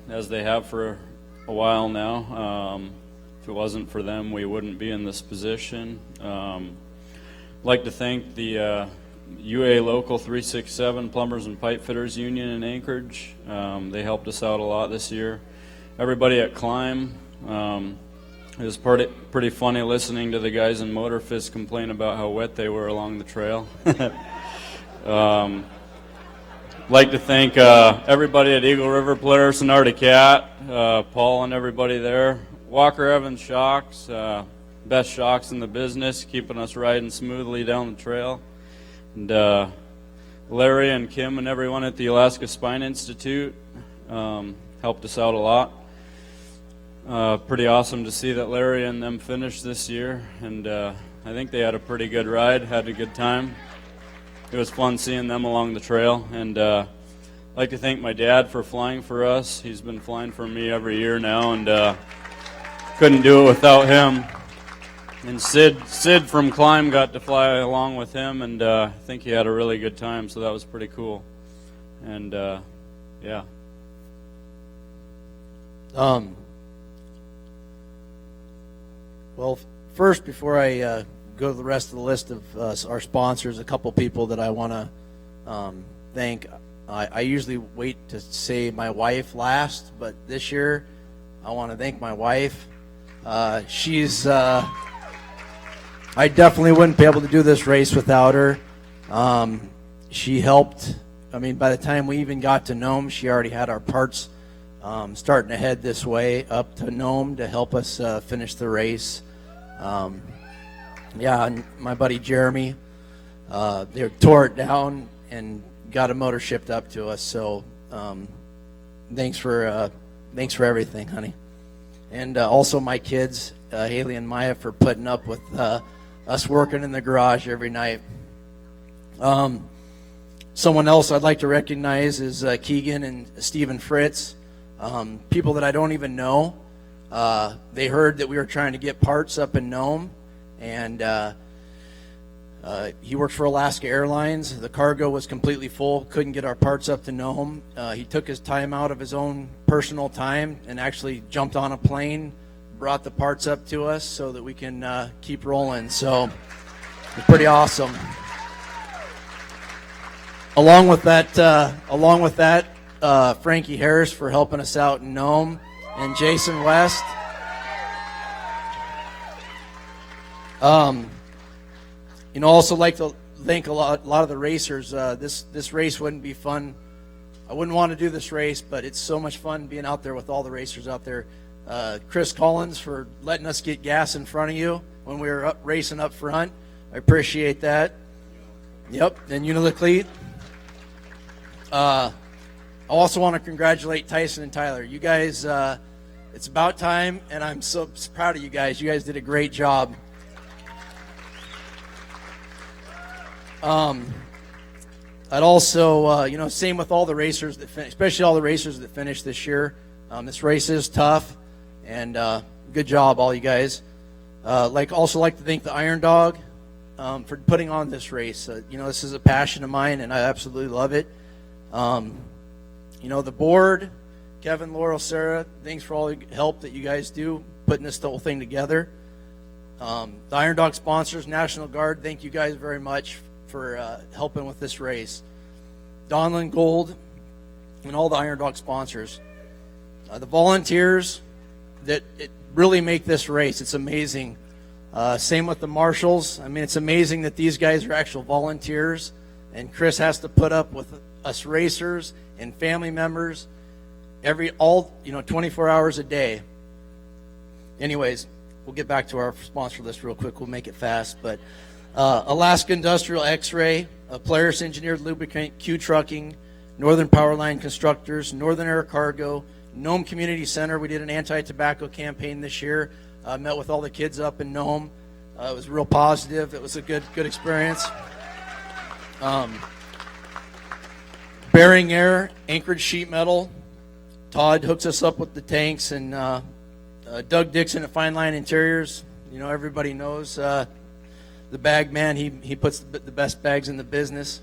as they have for a while now. If it wasn't for them, we wouldn't be in this position. I'd like to thank the UA Local 367 Plumbers and Pipe Fitters Union in Anchorage. They helped us out a lot this year. Everybody at Climb. It was pretty funny listening to the guys in Motor Fist complain about how wet they were along the trail. Like to thank everybody at Eagle River, Polaris, and Arctic Cat, Paul and everybody there. Walker Evans Shocks, best shocks in the business, keeping us riding smoothly down the trail. And Larry and Kim and everyone at the Alaska Spine Institute helped us out a lot. Pretty awesome to see that Larry and them finished this year, and I think they had a pretty good ride, had a good time. It was fun seeing them along the trail, and I'd like to thank my dad for flying for us. He's been flying for me every year now, and couldn't do it without him. And Sid from Climb got to fly along with him, and I think he had a really good time, so that was pretty cool. And yeah. Well, first, before I go to the rest of the list of our sponsors, a couple people that I want to thank. I usually wait to say my wife last, but this year I want to thank my wife. She's I definitely wouldn't be able to do this race without her. She helped. I mean, by the time we even got to Nome, she already had our parts starting to head this way up to Nome to help us finish the race. Yeah, and my buddy Jeremy, they tore it down and got a motor shipped up to us. So thanks for everything, honey. And also my kids, Haley and Maya, for putting up with us working in the garage every night. Someone else I'd like to recognize is Keegan and Stephen Fritz, people that I don't even know. They heard that we were trying to get parts up in Nome, and he works for Alaska Airlines. The cargo was completely full, couldn't get our parts up to Nome. He took his time out of his own personal time and actually jumped on a plane, brought the parts up to us so that we can keep rolling. So it's pretty awesome. Along with that, Frankie Harris for helping us out in Nome, and Jason West. Also like to thank a lot of the racers. This race wouldn't be fun. I wouldn't want to do this race, but it's so much fun being out there with all the racers out there. Chris Collins for letting us get gas in front of you when we were racing up front. I appreciate that. Yep, and Unilaclete. I also want to congratulate Tyson and Tyler. You guys, it's about time, and I'm so proud of you guys. You guys did a great job. I'd also, same with all the racers that especially all the racers that finished this year. This race is tough, and good job, all you guys. Also like to thank the Iron Dog for putting on this race. This is a passion of mine, and I absolutely love it. The board, Kevin, Laurel, Sarah, thanks for all the help that you guys do putting this whole thing together. The Iron Dog sponsors, National Guard, thank you guys very much for helping with this race. Donlin Gold and all the Iron Dog sponsors. The volunteers that really make this race, it's amazing. Same with the marshals. I mean, it's amazing that these guys are actual volunteers, and Chris has to put up with us racers and family members 24 hours a day. Anyways, we'll get back to our sponsor list real quick. We'll make it fast. But Alaska Industrial X-Ray, Polaris Engineered Lubricant, Q Trucking, Northern Powerline Constructors, Northern Air Cargo, Nome Community Center. We did an anti-tobacco campaign this year. Met with all the kids up in Nome. It was real positive. It was a good experience. Bearing Air, Anchorage Sheet Metal. Todd hooks us up with the tanks, and Doug Dixon at Fine Line Interiors. Everybody knows the bag man. He puts the best bags in the business.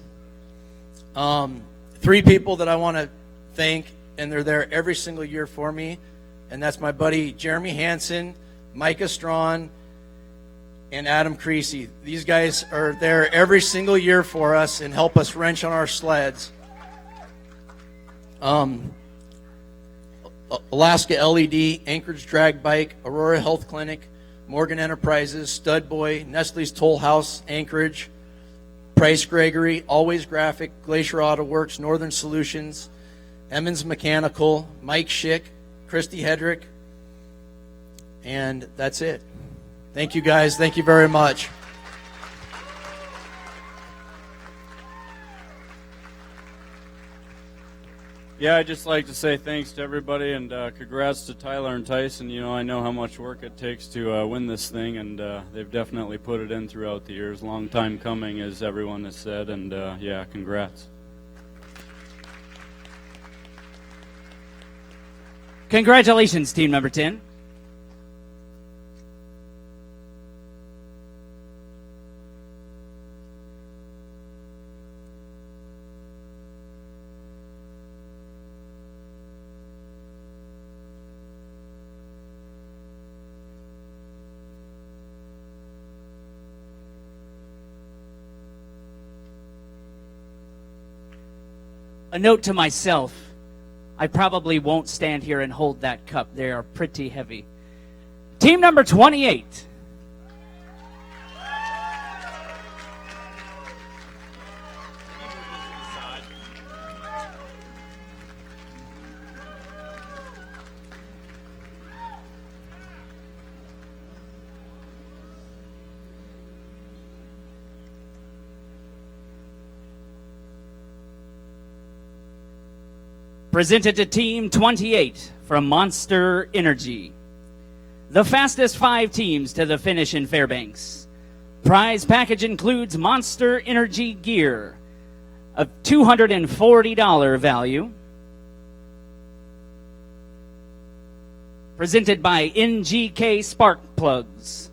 3 people that I want to thank, and they're there every single year for me, and that's my buddy Jeremy Hansen, Micah Strawn, and Adam Creasy. These guys are there every single year for us and help us wrench on our sleds. Alaska LED, Anchorage Drag Bike, Aurora Health Clinic, Morgan Enterprises, Stud Boy, Nestle's Toll House, Anchorage, Price Gregory, Always Graphic, Glacier Auto Works, Northern Solutions, Emmons Mechanical, Mike Schick, Christy Hedrick, and that's it. Thank you, guys. Thank you very much. Yeah, I'd just like to say thanks to everybody and congrats to Tyler and Tyson. You know, I know how much work it takes to win this thing, and they've definitely put it in throughout the years. Long time coming, as everyone has said, and yeah, congrats. Congratulations, team number 10. A note to myself, I probably won't stand here and hold that cup. They are pretty heavy. Team number 28. Presented to Team 28 from Monster Energy. The fastest 5 teams to the finish in Fairbanks. Prize package includes Monster Energy gear of $240 value. Presented by NGK Spark Plugs.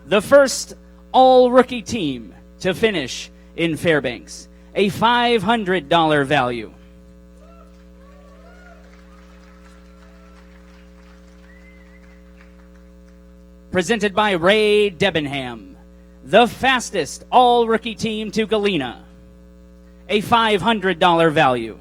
The first all-rookie team to finish in Fairbanks. A $500 value. Presented by Ray Debenham, the fastest all-rookie team to Galena, a $500 value.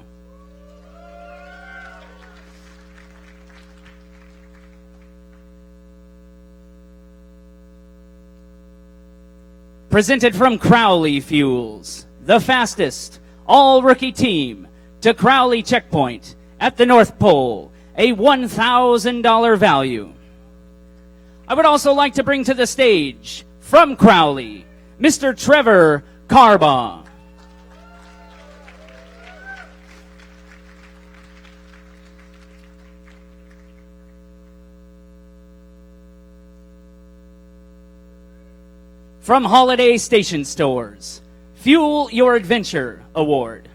Presented from Crowley Fuels, the fastest all-rookie team to Crowley Checkpoint at the North Pole, a $1,000 value. I would also like to bring to the stage, from Crowley, Mr. Trevor Carbaugh. From Holiday Station Stores, Fuel Your Adventure Award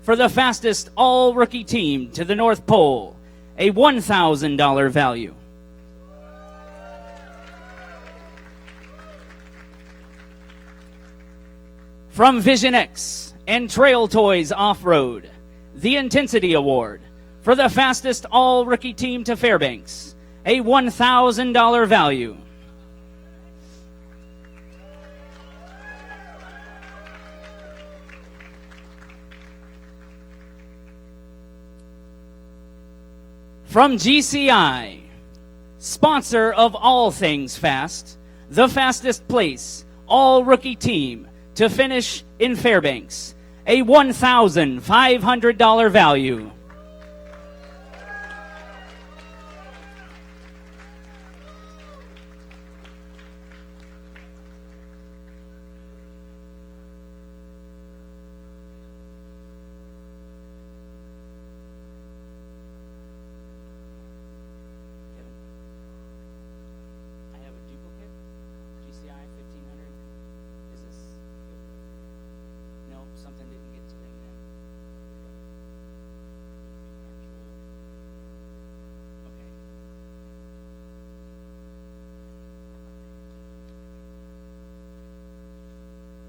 for the fastest all-rookie team to the North Pole, a $1,000 value. From Vision X and Trail Toys Off-Road, the Intensity Award for the fastest all-rookie team to Fairbanks, a $1,000 value. From GCI, sponsor of all things fast, the fastest place all-rookie team to finish in Fairbanks, a $1,500 value.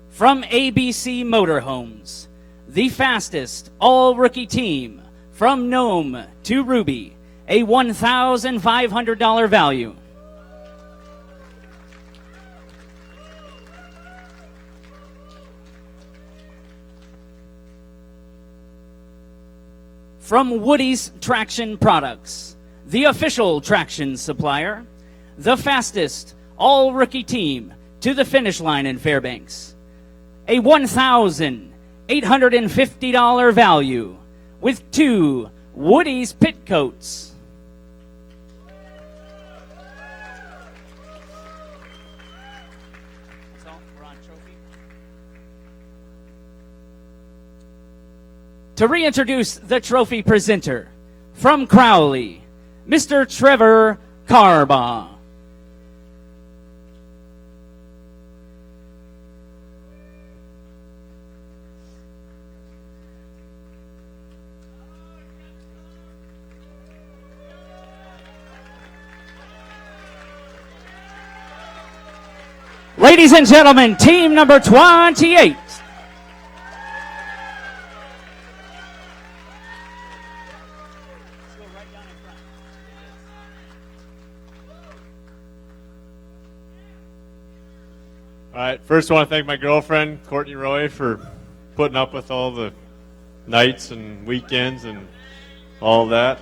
From ABC Motorhomes, the fastest all-rookie team from Nome to Ruby, a $1,500 value. from Woody's Traction Products, the official traction supplier, the fastest all-rookie team to the finish line in Fairbanks. A $1,850 value with 2 Woody's pit coats. To reintroduce the trophy presenter, from Crowley, Mr. Trevor Carbaugh. Ladies and gentlemen, team number 28. All right, first I want to thank my girlfriend, Courtney Roy, for putting up with all the nights and weekends and all that.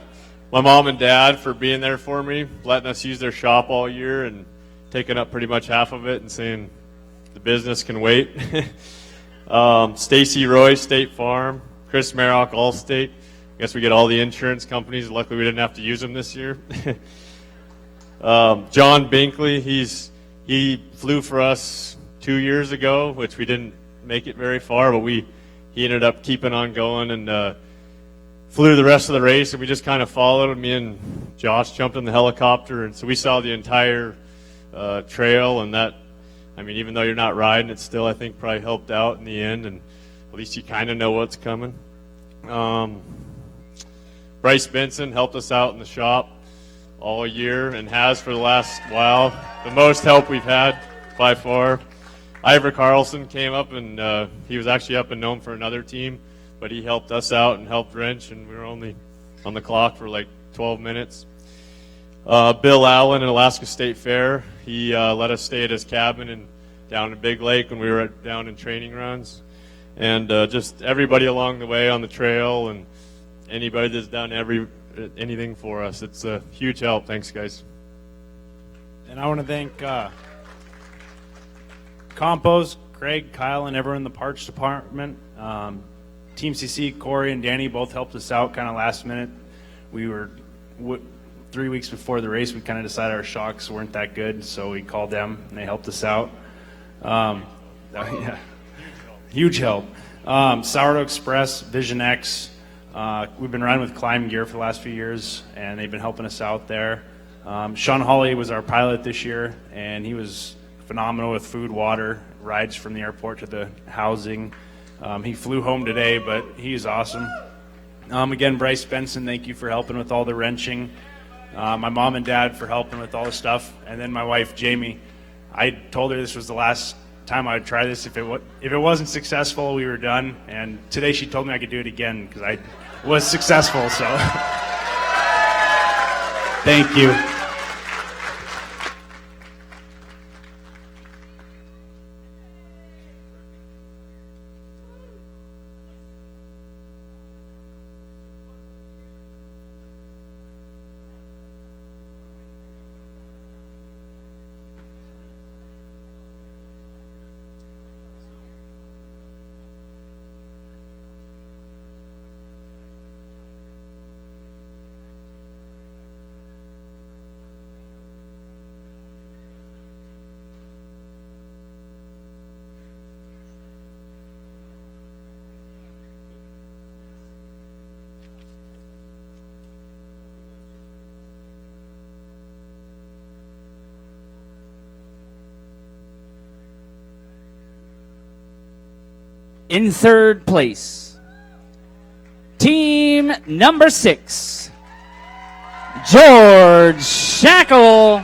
My mom and dad for being there for me, letting us use their shop all year and taking up pretty much half of it and saying the business can wait. Stacy Roy, State Farm, Chris Merrick, Allstate. I guess we get all the insurance companies. Luckily we didn't have to use them this year. John Binkley, he flew for us 2 years ago, which we didn't make it very far, but he ended up keeping on going and flew the rest of the race, and we just kind of followed. Me and Josh jumped in the helicopter, and so we saw the entire trail, and that, I mean, even though you're not riding, it still, I think, probably helped out in the end, and at least you kind of know what's coming. Bryce Benson helped us out in the shop all year and has for the last while. The most help we've had by far. Ivor Carlson came up, and he was actually up and known for another team, but he helped us out and helped wrench, and we were only on the clock for like 12 minutes. Bill Allen at Alaska State Fair, he let us stay at his cabin and down in Big Lake when we were down in training runs. And just everybody along the way on the trail and anybody that's done anything for us. It's a huge help. Thanks, guys. And I want to thank Compos, Craig, Kyle, and everyone in the parts department. Team CC, Corey, and Danny both helped us out kind of last minute. We were 3 weeks before the race. We kind of decided our shocks weren't that good, so we called them, and they helped us out. Yeah, huge help. Sourdough Express, Vision X. We've been riding with Climb Gear for the last few years, and they've been helping us out there. Sean Hawley was our pilot this year, and he was phenomenal with food, water, rides from the airport to the housing. He flew home today, but he's awesome. Again, Bryce Benson, thank you for helping with all the wrenching. My mom and dad for helping with all the stuff, and then my wife, Jamie. I told her this was the last time I would try this. If it wasn't successful, we were done. And today she told me I could do it again because I was successful. So thank you. In third place, team number 6, George Shackle.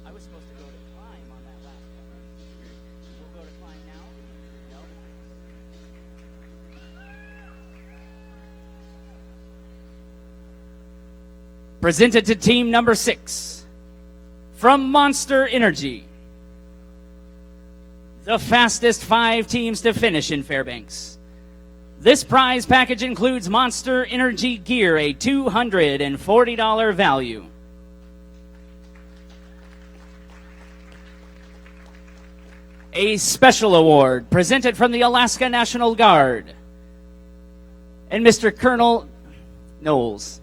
I was supposed to go to Climb on that last one. We'll go to Climb now? No? Presented to team number 6 from Monster Energy. The fastest 5 teams to finish in Fairbanks. This prize package includes Monster Energy gear, a $240 value. A special award presented from the Alaska National Guard. And Mr. Colonel Knowles.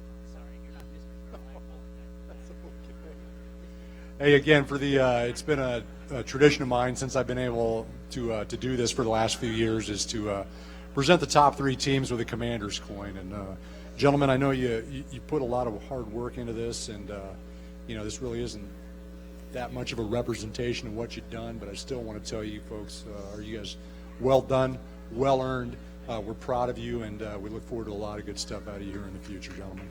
Hey, again, for the it's been a tradition of mine since I've been able to do this for the last few years is to present the top 3 teams with a commander's coin. And gentlemen, I know you put a lot of hard work into this, and this really isn't that much of a representation of what you've done, but I still want to tell you folks, are you guys well done, well earned. We're proud of you, and we look forward to a lot of good stuff out of you here in the future, gentlemen.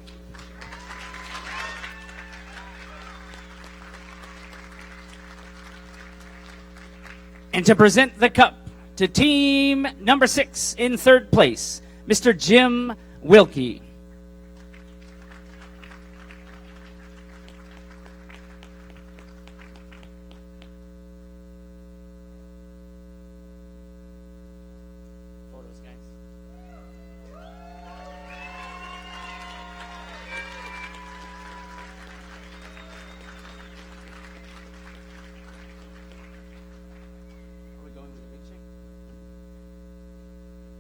And to present the cup to team number 6 in 3rd place, Mr. Jim Wilkie.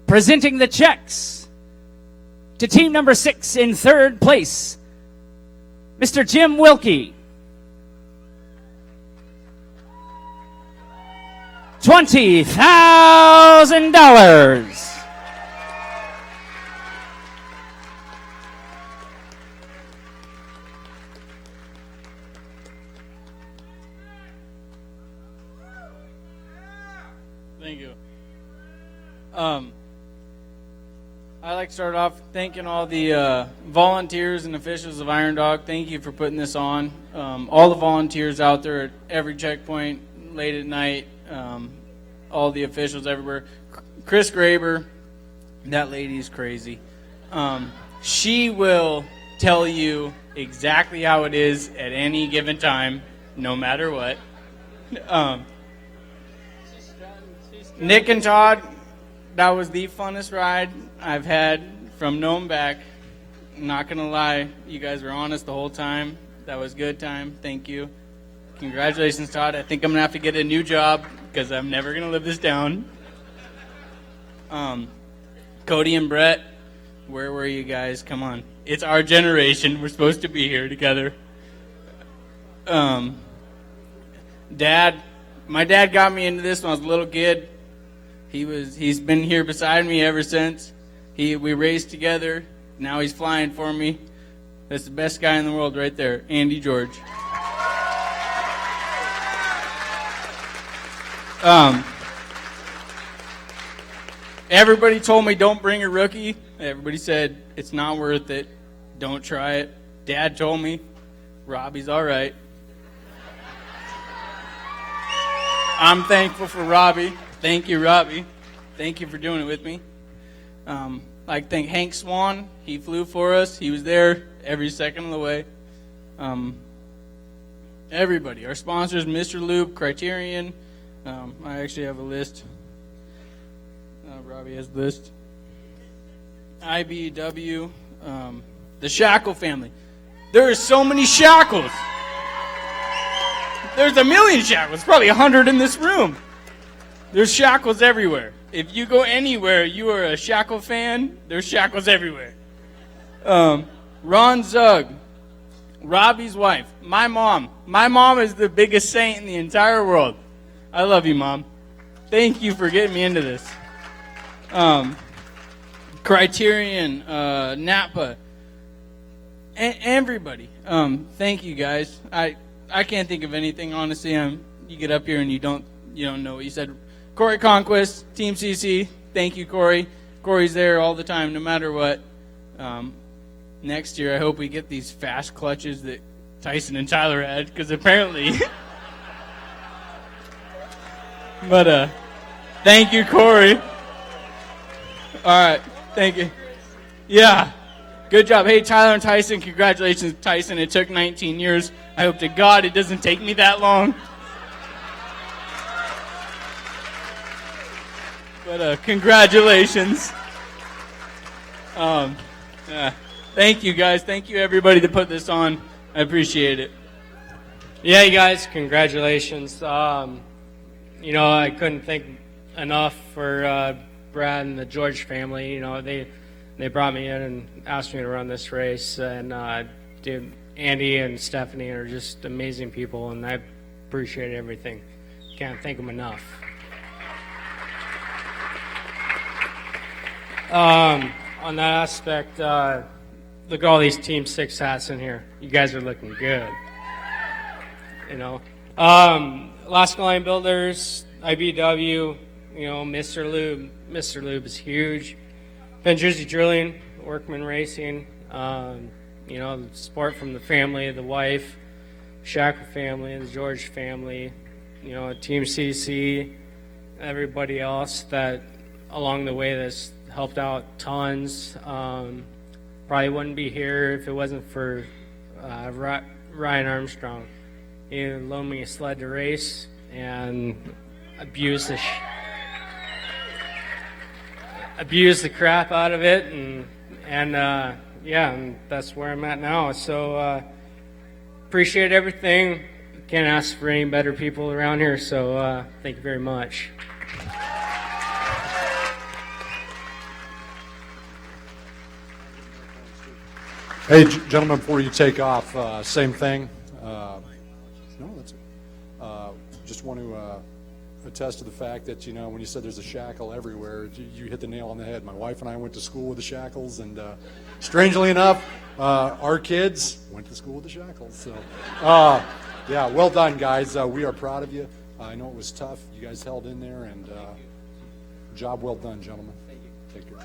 Presenting the checks to team number 6 in 3rd place, Mr. Jim Wilkie. $20,000. Thank you. I'd like to start off thanking all the volunteers and officials of Iron Dog. Thank you for putting this on. All the volunteers out there at every checkpoint, late at night, all the officials everywhere. Chris Graber, that lady's crazy. She will tell you exactly how it is at any given time, no matter what. Nick and Todd, that was the funnest ride I've had from Nome back. I'm not going to lie. You guys were honest the whole time. That was good time. Thank you. Congratulations, Todd. I think I'm going to have to get a new job because I'm never going to live this down. Cody and Brett, where were you guys? Come on. It's our generation. We're supposed to be here together. Dad, my dad got me into this when I was a little kid. He's been here beside me ever since. We raced together. Now he's flying for me. That's the best guy in the world right there, Andy George. Everybody told me don't bring a rookie. Everybody said it's not worth it. Don't try it. Dad told me Robbie's all right. I'm thankful for Robbie. Thank you, Robbie. Thank you for doing it with me. I'd like to thank Hank Swan. He flew for us. He was there every second of the way. Everybody. Our sponsors, Mr. Loop, Criterion. I actually have a list. Robbie has a list. IBW. The Shackle family. There are so many shackles. There's a million shackles. Probably 100 in this room. There's shackles everywhere. If you go anywhere, you are a shackle fan, there's shackles everywhere. Ron Zug, Robbie's wife, my mom. My mom is the biggest saint in the entire world. I love you, Mom. Thank you for getting me into this. Criterion, Napa, everybody. Thank you, guys. I can't think of anything, honestly. You get up here and you don't know what you said. Corey Conquest, Team CC, thank you, Corey. Corey's there all the time, no matter what. Next year, I hope we get these fast clutches that Tyson and Tyler had, because apparently... But, thank you, Corey. All right, thank you. Yeah, Good job. Hey, Tyler and Tyson, congratulations, Tyson. It took 19 years. I hope to God it doesn't take me that long. But congratulations. Thank you, guys. Thank you, everybody, to put this on. I appreciate it. Yeah, you guys, congratulations. You know, I couldn't thank enough for Brad and the George family. You know, they brought me in and asked me to run this race, and dude, Andy and Stephanie are just amazing people, and I appreciate everything. Can't thank them enough. On that aspect, look at all these Team 6 hats in here. You guys are looking good. You know, Alaska Line Builders, IBW, you know, Mr. Lube. Mr. Lube is huge. Penn Jersey Drilling, Workman Racing, you know, the support from the family, the wife, Shackle family, the George family, you know, Team CC, everybody else that along the way that's helped out tons. Probably wouldn't be here if it wasn't for Ryan Armstrong. He loaned me a sled to race and abused the crap out of it, and that's where I'm at now. So appreciate everything. Can't ask for any better people around here. So thank you very much. Hey, gentlemen, before you take off, same thing. Just want to attest to the fact that, you know, when you said there's a shackle everywhere, you hit the nail on the head. My wife and I went to school with the shackles, and strangely enough, our kids went to school with the shackles. So, yeah, well done, guys. We are proud of you. I know it was tough. You guys held in there, and job well done, gentlemen. Take care.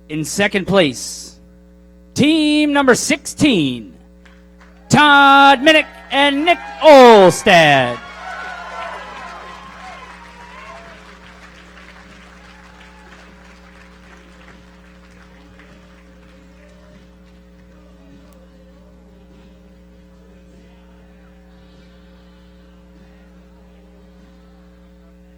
In second place, team number 16, Todd Minnick and Nick Olstad.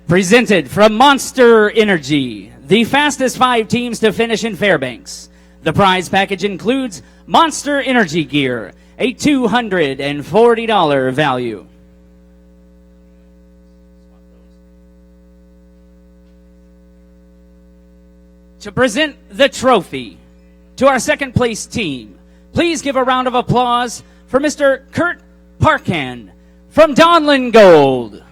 Presented from Monster Energy, the fastest 5 teams to finish in Fairbanks. The prize package includes Monster Energy gear, a $240 value. To present the trophy to our second place team, please give a round of applause for Mr. Kurt Parkan from Donlin Gold.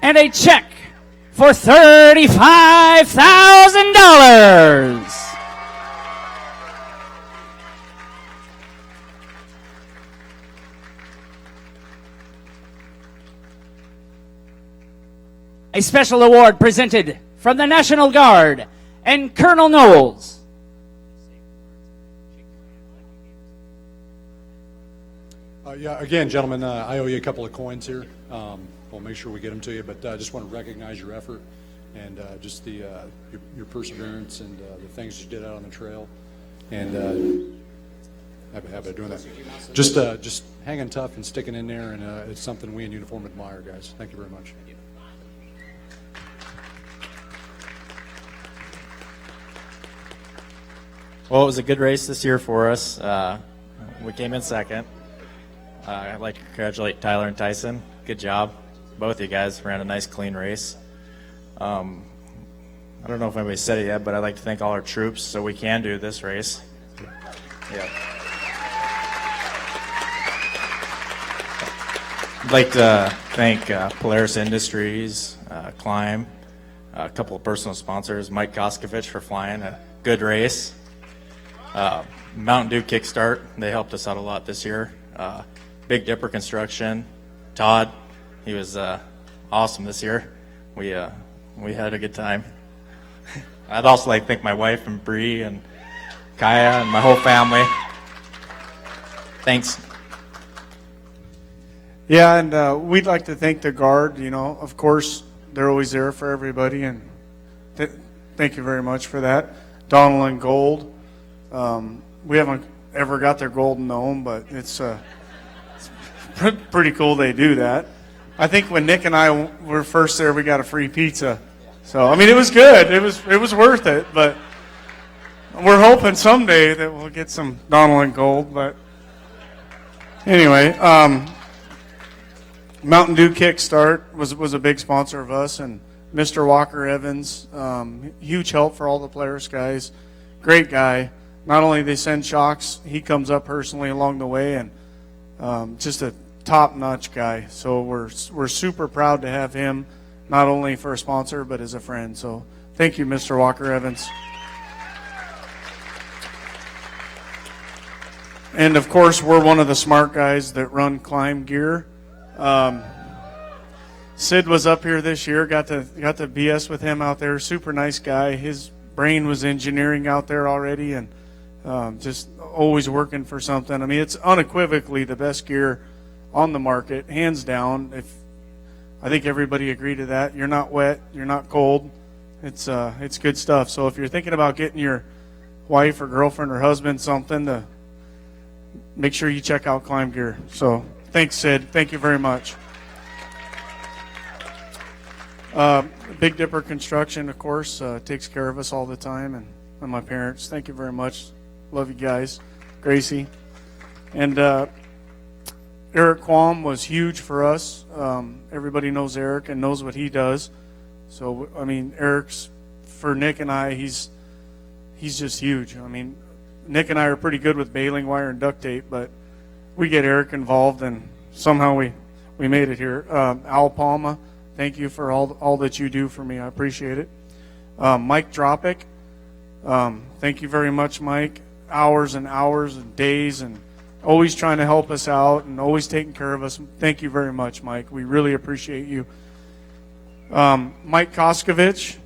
And a check for $35,000. A special award presented from the National Guard and Colonel Knowles. Yeah, again, gentlemen, I owe you a couple of coins here. We'll make sure we get them to you, but I just want to recognize your effort and just your perseverance and the things you did out on the trail. And have a habit of doing that. Just hanging tough and sticking in there, and it's something we in uniform admire, guys. Thank you very much. Well, it was a good race this year for us. We came in second. I'd like to congratulate Tyler and Tyson. Good job. both of you guys. Ran a nice, clean race. I don't know if anybody said it yet, but I'd like to thank all our troops so we can do this race. Yeah. I'd like to thank Polaris Industries, Climb, a couple of personal sponsors, Mike Koskovich for flying a good race, Mountain Dew Kickstart, they helped us out a lot this year, Big Dipper Construction, Todd, he was awesome this year. We had a good time. I'd also like to thank my wife and Bree and Kaya and my whole family. Thanks. Yeah, and we'd like to thank the Guard. You know, of course, they're always there for everybody, and thank you very much for that. Donald and Gold. We haven't ever got their golden gnome, but it's pretty cool they do that. I think when Nick and I were first there, we got a free pizza. So, I mean, it was good. It was worth it, but we're hoping someday that we'll get some Donald and Gold. But anyway, Mountain Dew Kickstart was a big sponsor of us, and Mr. Walker Evans, huge help for all the Polaris guys. Great guy. Not only they send shocks, he comes up personally along the way, and just a top-notch guy. So we're super proud to have him, not only for a sponsor but as a friend. So thank you, Mr. Walker Evans. And of course, we're one of the smart guys that run Climb gear. Sid was up here this year, got to BS with him out there. Super nice guy. His brain was engineering out there already, and just always working for something. I mean, it's unequivocally the best gear on the market, hands down. I think everybody agreed to that. You're not wet, you're not cold. It's good stuff. So if you're thinking about getting your wife or girlfriend or husband something, to make sure you check out Climb Gear. So thanks, Sid. Thank you very much. Big Dipper Construction, of course, takes care of us all the time, and my parents. Thank you very much. Love you guys. Gracie. And Eric Quam was huge for us. Everybody knows Eric and knows what he does. So, I mean, Eric's, for Nick and I, he's just huge. I mean, Nick and I are pretty good with baling wire and duct tape, but we get Eric involved, and somehow we made it here. Al Palma, thank you for all that you do for me. I appreciate it. Mike Dropic, thank you very much, Mike. Hours and hours and days, and always trying to help us out and always taking care of us. Thank you very much, Mike. We really appreciate you. Mike Koskovich,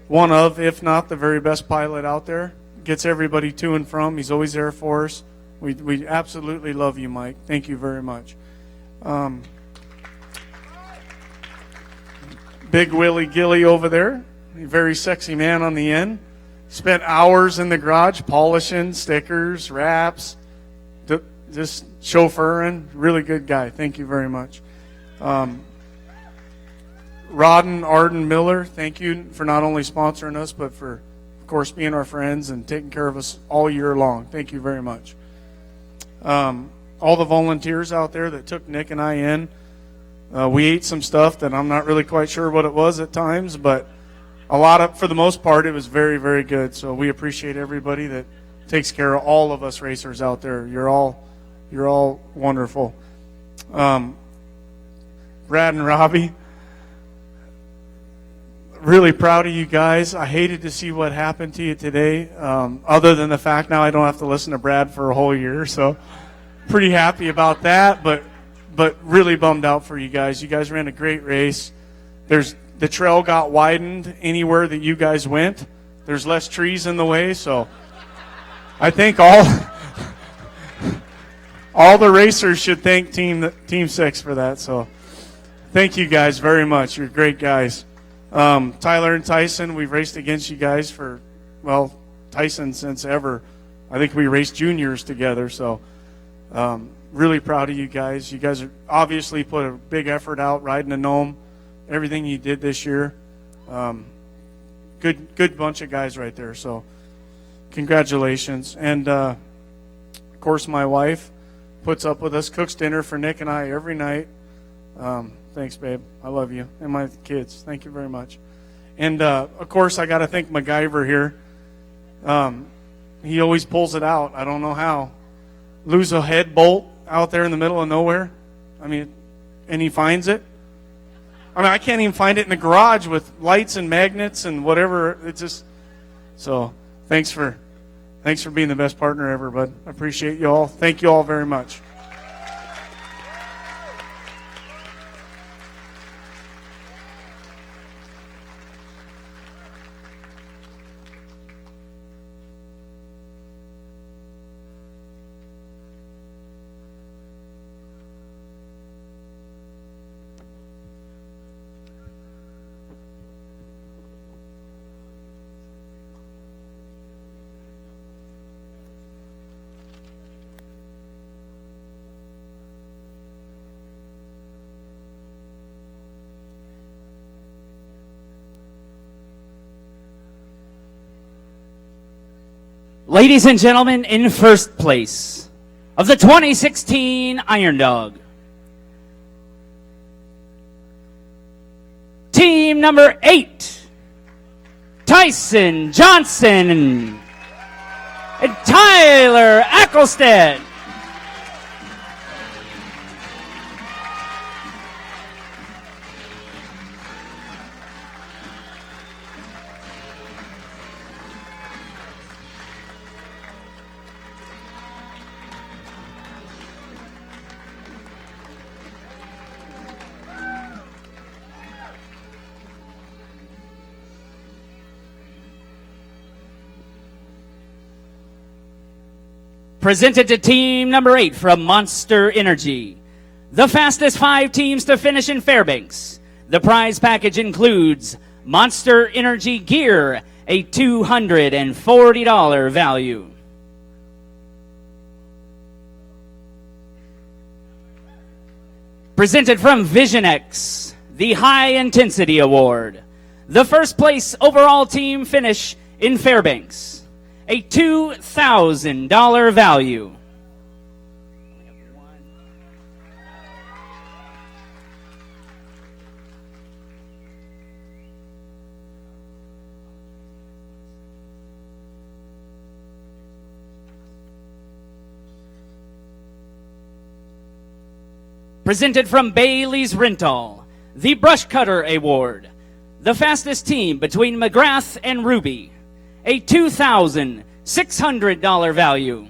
one of, if not the very best pilot out there. Gets everybody to and from. He's always there for us. We absolutely love you, Mike. Thank you very much. Big Willie Gilly over there, a very sexy man on the end. Spent hours in the garage polishing stickers, wraps, just chauffeuring. Really good guy. Thank you very much. Rodden Arden Miller, thank you for not only sponsoring us, but for, of course, being our friends and taking care of us all year long. Thank you very much. All the volunteers out there that took Nick and I in. We ate some stuff that I'm not really quite sure what it was at times, but for the most part, it was very, very good. So we appreciate everybody that takes care of all of us racers out there. You're all wonderful. Brad and Robbie, really proud of you guys. I hated to see what happened to you today, other than the fact now I don't have to listen to Brad for a whole year. So pretty happy about that, but really bummed out for you guys. You guys ran a great race. The trail got widened anywhere that you guys went. There's less trees in the way, so I think all the racers should thank Team 6 for that. So thank you guys very much. You're great guys. Tyler and Tyson, we've raced against you guys for, well, Tyson since ever. I think we raced juniors together, so really proud of you guys. You guys obviously put a big effort out riding a gnome. Everything you did this year, good bunch of guys right there. So, congratulations! And of course, my wife puts up with us, cooks dinner for Nick and I every night. Thanks, babe. I love you. And my kids. Thank you very much. And, of course, I got to thank MacGyver here. He always pulls it out. I don't know how. Lose a head bolt out there in the middle of nowhere. I mean, and he finds it. I mean, I can't even find it in the garage with lights and magnets and whatever. It's just so. Thanks for being the best partner ever, bud. I appreciate you all. Thank you all very much. Ladies and gentlemen, in first place of the 2016 Iron Dog, team number 8, Tyson Johnson and Tyler Ackelstead. Presented to team number 8 from Monster Energy. The fastest 5 teams to finish in Fairbanks. The prize package includes Monster Energy gear, a $240 value. Presented from Vision X, the High Intensity Award. The first place overall team finish in Fairbanks. A $2,000 value. Presented from Bailey's Rental, the Brush Cutter Award. The fastest team between McGrath and Ruby. A $2,600 value.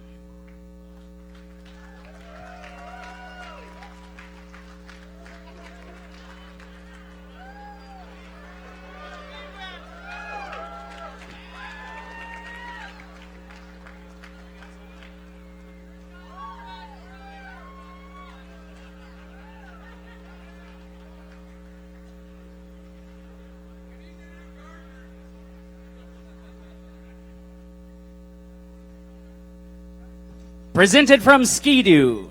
Presented from Ski-Doo,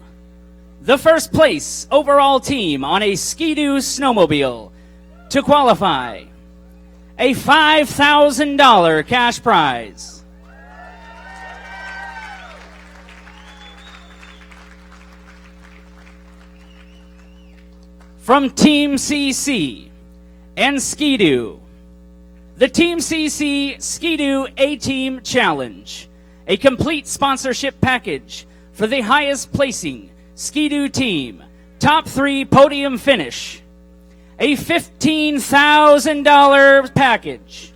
the first place overall team on a Ski-Doo snowmobile to qualify. A $5,000 cash prize. From Team CC and Ski-Doo, the Team CC Ski-Doo A-Team Challenge. A complete sponsorship package for the highest placing Ski-Doo team. Top 3 podium finish. A $15,000 package.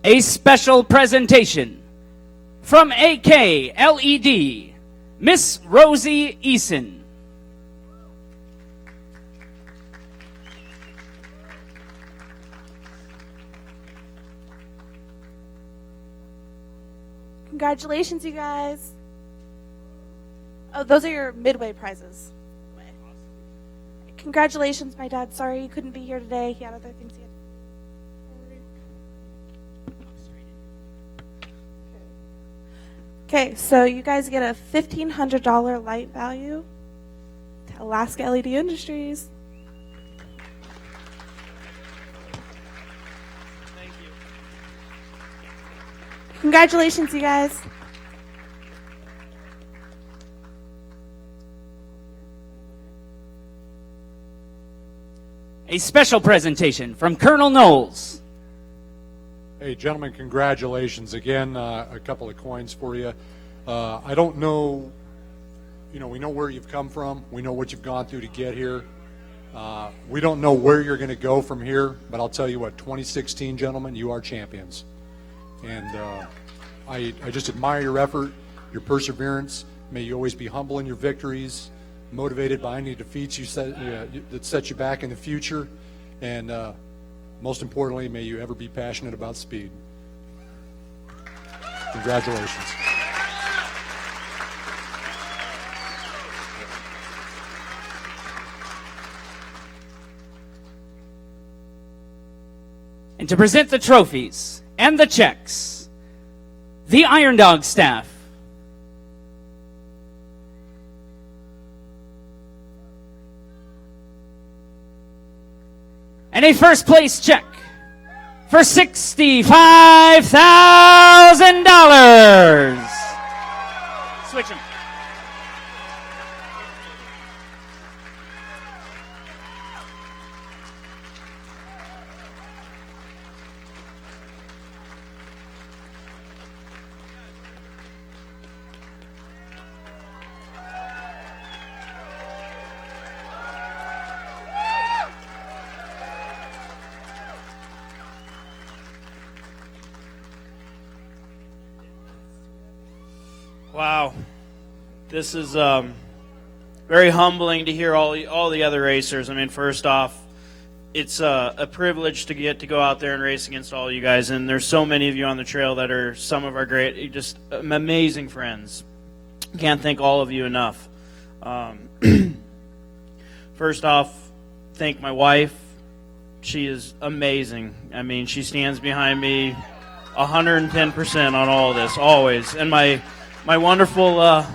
A special presentation from AK LED, Miss Rosie Eason. Congratulations, you guys. Oh, those are your midway prizes. Congratulations, my dad. Sorry he couldn't be here today. He had other things he had. Okay, so you guys get a $1,500 light value to Alaska LED Industries. Congratulations, you guys. A special presentation from Colonel Knowles. Hey, gentlemen, congratulations. Again, a couple of coins for you. I don't know, we know where you've come from. We know what you've gone through to get here. We don't know where you're going to go from here, but I'll tell you what, 2016, gentlemen, you are champions. And I just admire your effort, your perseverance. May you always be humble in your victories, motivated by any defeats that set you back in the future. And most importantly, may you ever be passionate about speed. Congratulations. And to present the trophies and the checks, the Iron Dog staff. And a first place check for $65,000. Switch them. Wow, this is very humbling to hear all the other racers. I mean, first off, it's a privilege to get to go out there and race against all you guys, and there's so many of you on the trail that are some of our great, just amazing friends. Can't thank all of you enough. First off, thank my wife. She is amazing. I mean, she stands behind me 110% on all of this, always. And my wonderful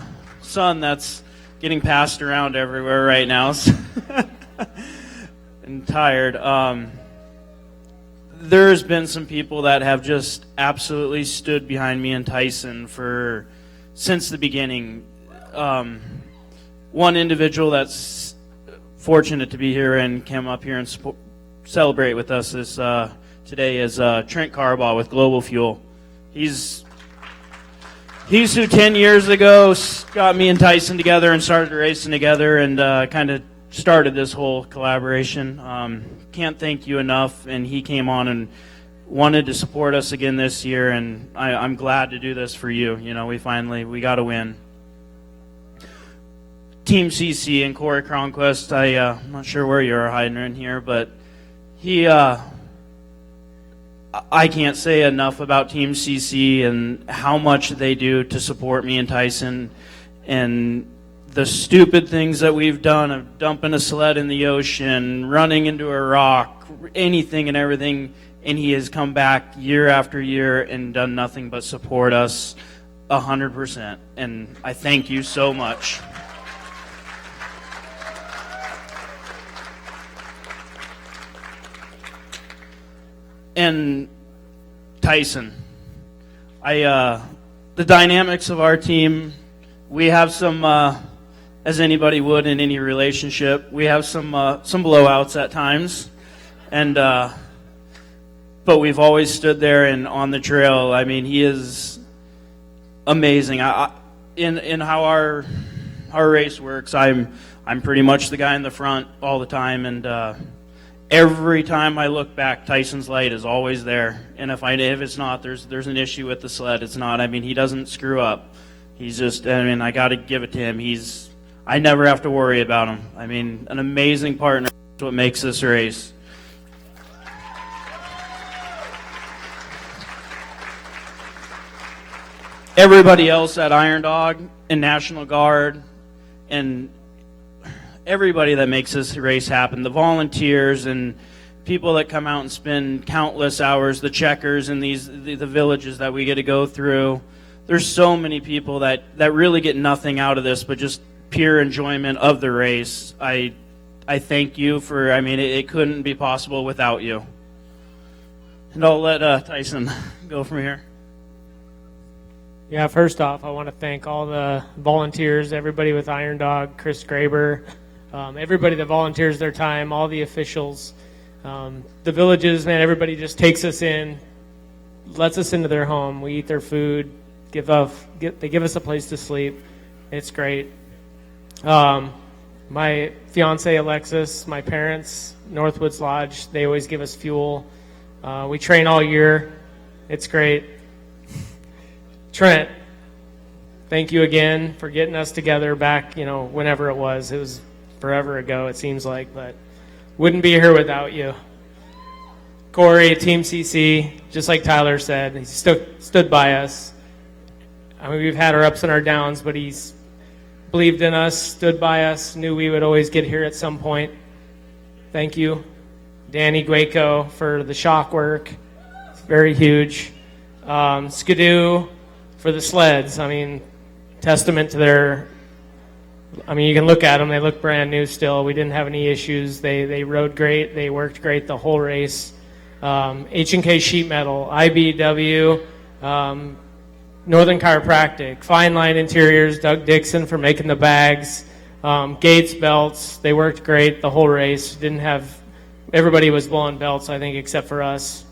son that's getting passed around everywhere right now and tired. There's been some people that have just absolutely stood behind me and Tyson since the beginning. One individual that's fortunate to be here and came up here and celebrate with us today is Trent Carbaugh with Global Fuel. He's who 10 years ago got me and Tyson together and started racing together and kind of started this whole collaboration. Can't thank you enough. And he came on and wanted to support us again this year, and I'm glad to do this for you. You know, we got to win. Team CC and Corey Cronquist, I'm not sure where you are hiding in here, but I can't say enough about Team CC and how much they do to support me and Tyson, and the stupid things that we've done of dumping a sled in the ocean, running into a rock, anything and everything, and he has come back year after year and done nothing but support us 100%, and I thank you so much. And Tyson, the dynamics of our team, we have some, as anybody would in any relationship, we have some blowouts at times, and but we've always stood there and on the trail. I mean, he is amazing. In how our race works, I'm pretty much the guy in the front all the time, and every time I look back, Tyson's light is always there. And if it's not, there's an issue with the sled. It's not. I mean, he doesn't screw up. He's just. I mean, I got to give it to him. I never have to worry about him. I mean, an amazing partner. That's what makes this race. Everybody else at Iron Dog and National Guard and everybody that makes this race happen, the volunteers and people that come out and spend countless hours, the checkers and the villages that we get to go through. There's so many people that really get nothing out of this but just pure enjoyment of the race. I thank you for, I mean, it couldn't be possible without you. And I'll let Tyson go from here. Yeah, first off, I want to thank all the volunteers, everybody with Iron Dog, Chris Graber, everybody that volunteers their time, all the officials, the villages, man, everybody just takes us in, lets us into their home. We eat their food, they give us a place to sleep. It's great. My fiance Alexis, my parents, Northwoods Lodge, they always give us fuel. We train all year. It's great. Trent, thank you again for getting us together back, whenever it was. It was forever ago, it seems like, but wouldn't be here without you. Corey, Team CC, just like Tyler said, he stood by us. I mean, we've had our ups and our downs, but he's believed in us, stood by us, knew we would always get here at some point. Thank you. Danny Guaco for the shock work. It's very huge. Skidoo for the sleds. I mean, testament to their, you can look at them. They look brand new still. We didn't have any issues. They rode great. They worked great the whole race. H&K Sheet Metal, IBW, Northern Chiropractic, Fine Line Interiors, Doug Dixon for making the bags, Gates Belts. They worked great the whole race. Everybody was blowing belts, I think, except for us.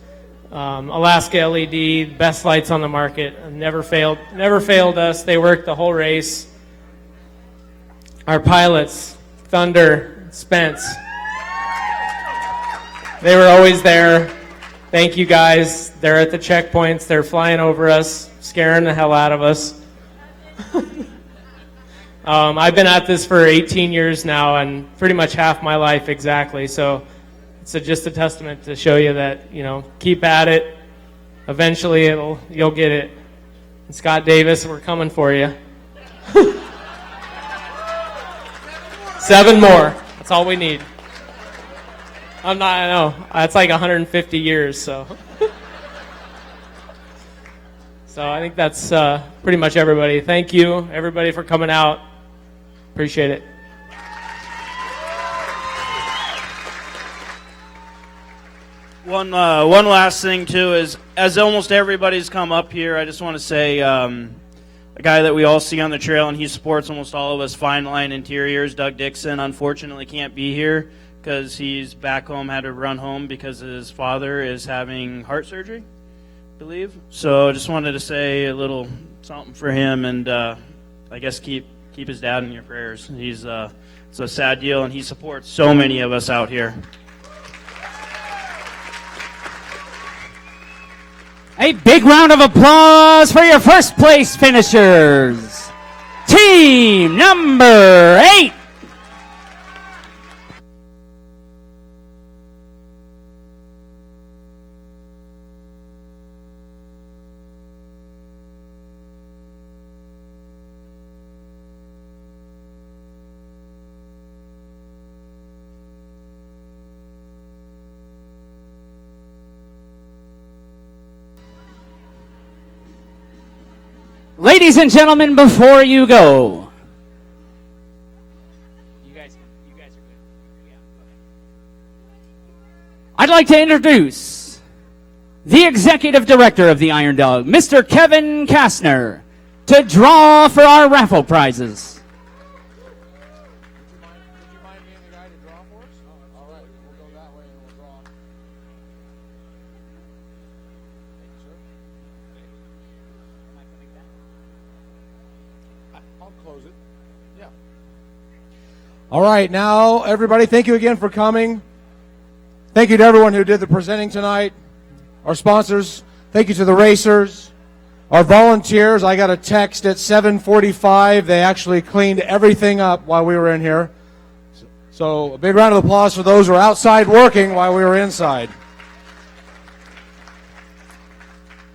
Alaska LED, best lights on the market, never failed us. They worked the whole race. Our pilots, Thunder, Spence, they were always there. Thank you guys. They're at the checkpoints. They're flying over us, scaring the hell out of us. I've been at this for 18 years now, and pretty much half my life exactly. So it's just a testament to show you that, keep at it. Eventually you'll get it. And Scott Davis, we're coming for you. 7 more. That's all we need. I know. That's like 150 years, so. So I think that's pretty much everybody. Thank you, everybody, for coming out. Appreciate it. One last thing, too, is as almost everybody's come up here, I just want to say a guy that we all see on the trail, and he supports almost all of us, Fine Line Interiors, Doug Dixon, unfortunately can't be here because he's back home, had to run home because his father is having heart surgery, I believe. So I just wanted to say a little something for him, and I guess keep his dad in your prayers. It's a sad deal, and he supports so many of us out here. A big round of applause for your first place finishers. Team number 8. Ladies and gentlemen, before you go, I'd like to introduce the Executive Director of the Iron Dog, Mr. Kevin Kastner, to draw for our raffle prizes. All right, now, everybody, thank you again for coming. Thank you to everyone who did the presenting tonight. Our sponsors, thank you to the racers. Our volunteers, I got a text at 7:45. They actually cleaned everything up while we were in here. So a big round of applause for those who are outside working while we were inside.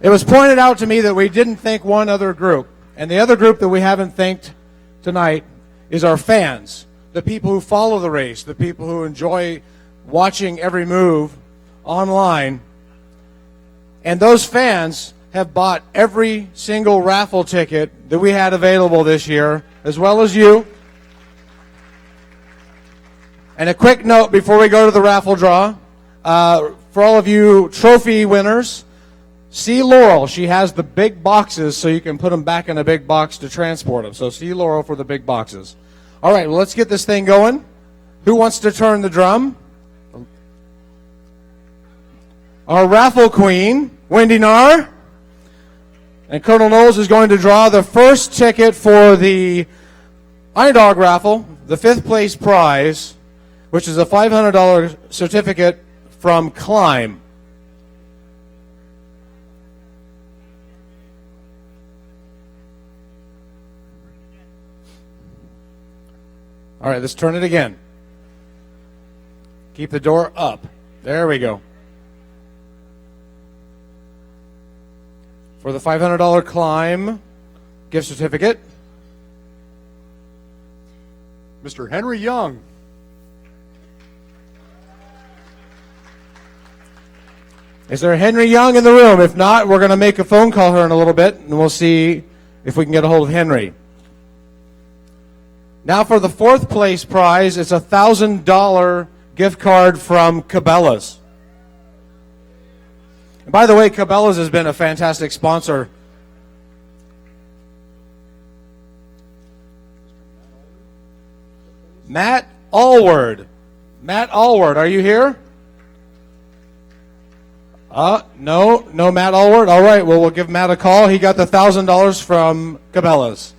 It was pointed out to me that we didn't thank one other group. And the other group that we haven't thanked tonight is our fans. The people who follow the race, the people who enjoy watching every move online. And those fans have bought every single raffle ticket that we had available this year, as well as you. And a quick note before we go to the raffle draw, for all of you trophy winners, See Laurel. She has the big boxes so you can put them back in a big box to transport them. So see Laurel for the big boxes. All right, well, let's get this thing going. Who wants to turn the drum? Our raffle queen, Wendy Narr. And Colonel Knowles is going to draw the first ticket for the Iron Dog raffle, the 5th place prize, which is a $500 certificate from Climb. All right, let's turn it again. Keep the door up. There we go. For the $500 Climb gift certificate, Mr. Henry Young. Is there a Henry Young in the room? If not, we're going to make a phone call her in a little bit, and we'll see if we can get a hold of Henry. Now for the 4th place prize, it's a $1,000 gift card from Cabela's. And by the way, Cabela's has been a fantastic sponsor. Matt Allward. Matt Allward, are you here? No Matt Allward. All right, well, we'll give Matt a call. He got the $1,000 from Cabela's.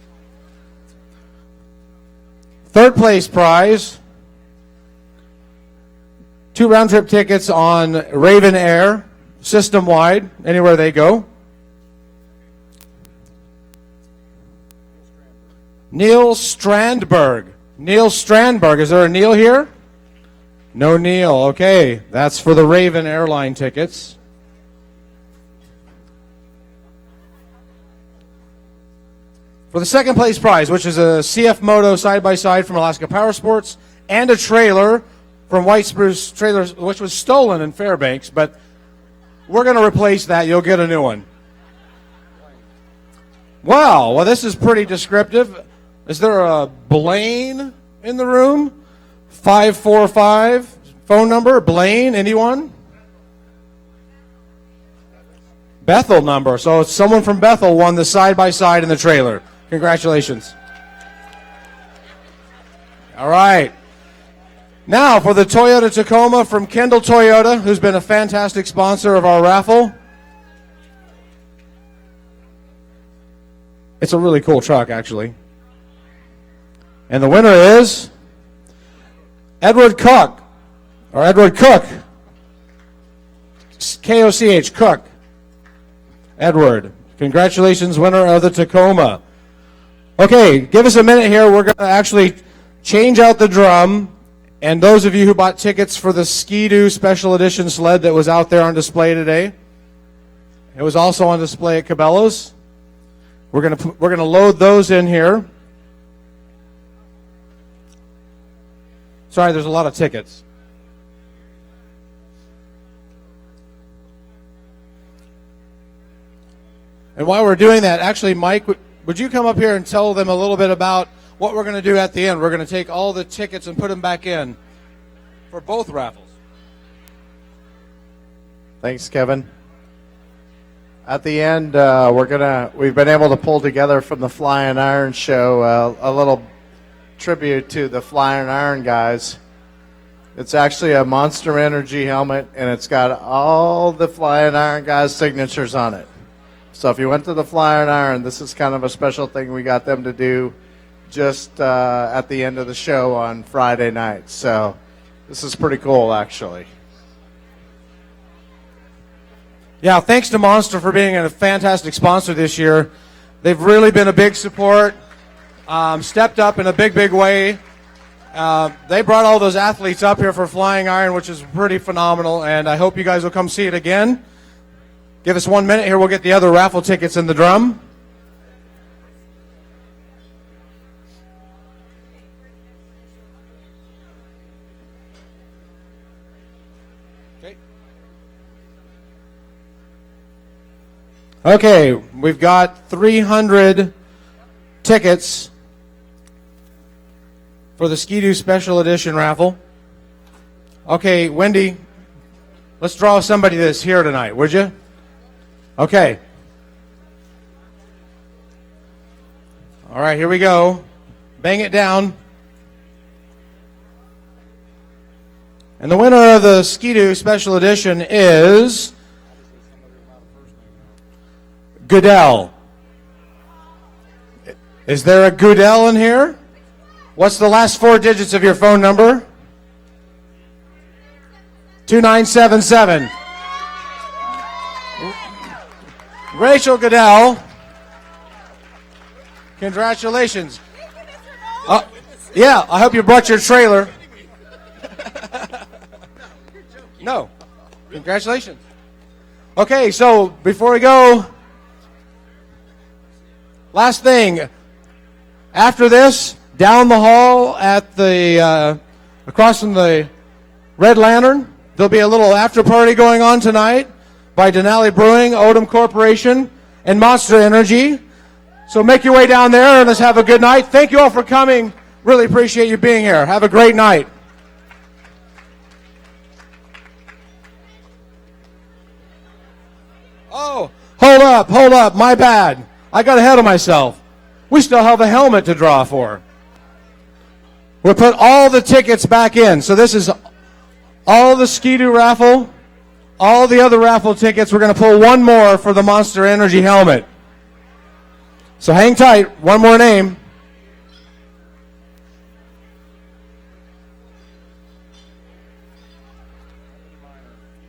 3rd place prize, 2 round-trip tickets on Raven Air, system-wide, anywhere they go. Neil Strandberg. Neil Strandberg. Is there a Neil here? No Neil. Okay, that's for the Raven airline tickets. For the 2nd place prize, which is a CF Moto side-by-side from Alaska Power Sports and a trailer from White Spruce Trailers, which was stolen in Fairbanks, but we're going to replace that. You'll get a new one. Wow, well, this is pretty descriptive. Is there a Blaine in the room? 545 phone number. Blaine, anyone? Bethel number. So someone from Bethel won the side-by-side in the trailer. Congratulations. All right. Now for the Toyota Tacoma from Kendall Toyota, who's been a fantastic sponsor of our raffle. It's a really cool truck, actually. And the winner is Edward Cook, or Edward Cook. K-O-C-H, Cook. Edward. Congratulations, winner of the Tacoma. Okay, give us a minute here. We're going to actually change out the drum. And those of you who bought tickets for the Ski-Doo Special Edition sled that was out there on display today, it was also on display at Cabela's. We're going to load those in here. Sorry, there's a lot of tickets. And while we're doing that, actually, Mike, would you come up here and tell them a little bit about what we're going to do at the end? We're going to take all the tickets and put them back in for both raffles. Thanks, Kevin. At the end, we've been able to pull together from the Flying Iron show a little tribute to the Flying Iron guys. It's actually a Monster Energy helmet, and it's got all the Flying Iron guys' signatures on it. So if you went to the Flying Iron, this is kind of a special thing we got them to do just at the end of the show on Friday night. So this is pretty cool, actually. Yeah, thanks to Monster for being a fantastic sponsor this year. They've really been a big support, stepped up in a big, big way. They brought all those athletes up here for Flying Iron, which is pretty phenomenal, and I hope you guys will come see it again. Give us 1 minute here. We'll get the other raffle tickets in the drum. Okay, we've got 300 tickets for the Ski-Doo Special Edition raffle. Okay, Wendy, let's draw somebody that's here tonight, would you? Okay. All right, here we go. Bang it down. And the winner of the Ski-Doo Special Edition is Goodell. Is there a Goodell in here? What's the last 4 digits of your phone number? 2977. Rachel Goodell. Congratulations. Yeah, I hope you brought your trailer. No. Congratulations. Okay, so before we go, last thing. After this, down the hall at the across from the Red Lantern, there'll be a little after party going on tonight by Denali Brewing, Odom Corporation, and Monster Energy. So make your way down there and let's have a good night. Thank you all for coming. Really appreciate you being here. Have a great night. Oh, hold up. My bad. I got ahead of myself. We still have a helmet to draw for. We'll put all the tickets back in. So this is all the Ski-Doo raffle, all the other raffle tickets. We're going to pull one more for the Monster Energy helmet. So hang tight. One more name.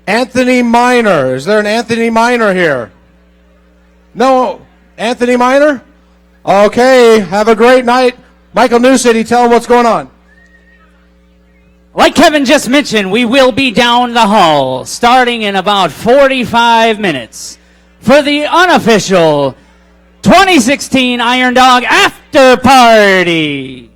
Anthony Miner. Is there an Anthony Miner here? No. Anthony Miner? Okay. Have a great night. Michael Newcity, tell him what's going on. Like Kevin just mentioned, we will be down the hall starting in about 45 minutes for the unofficial 2016 Iron Dog After Party.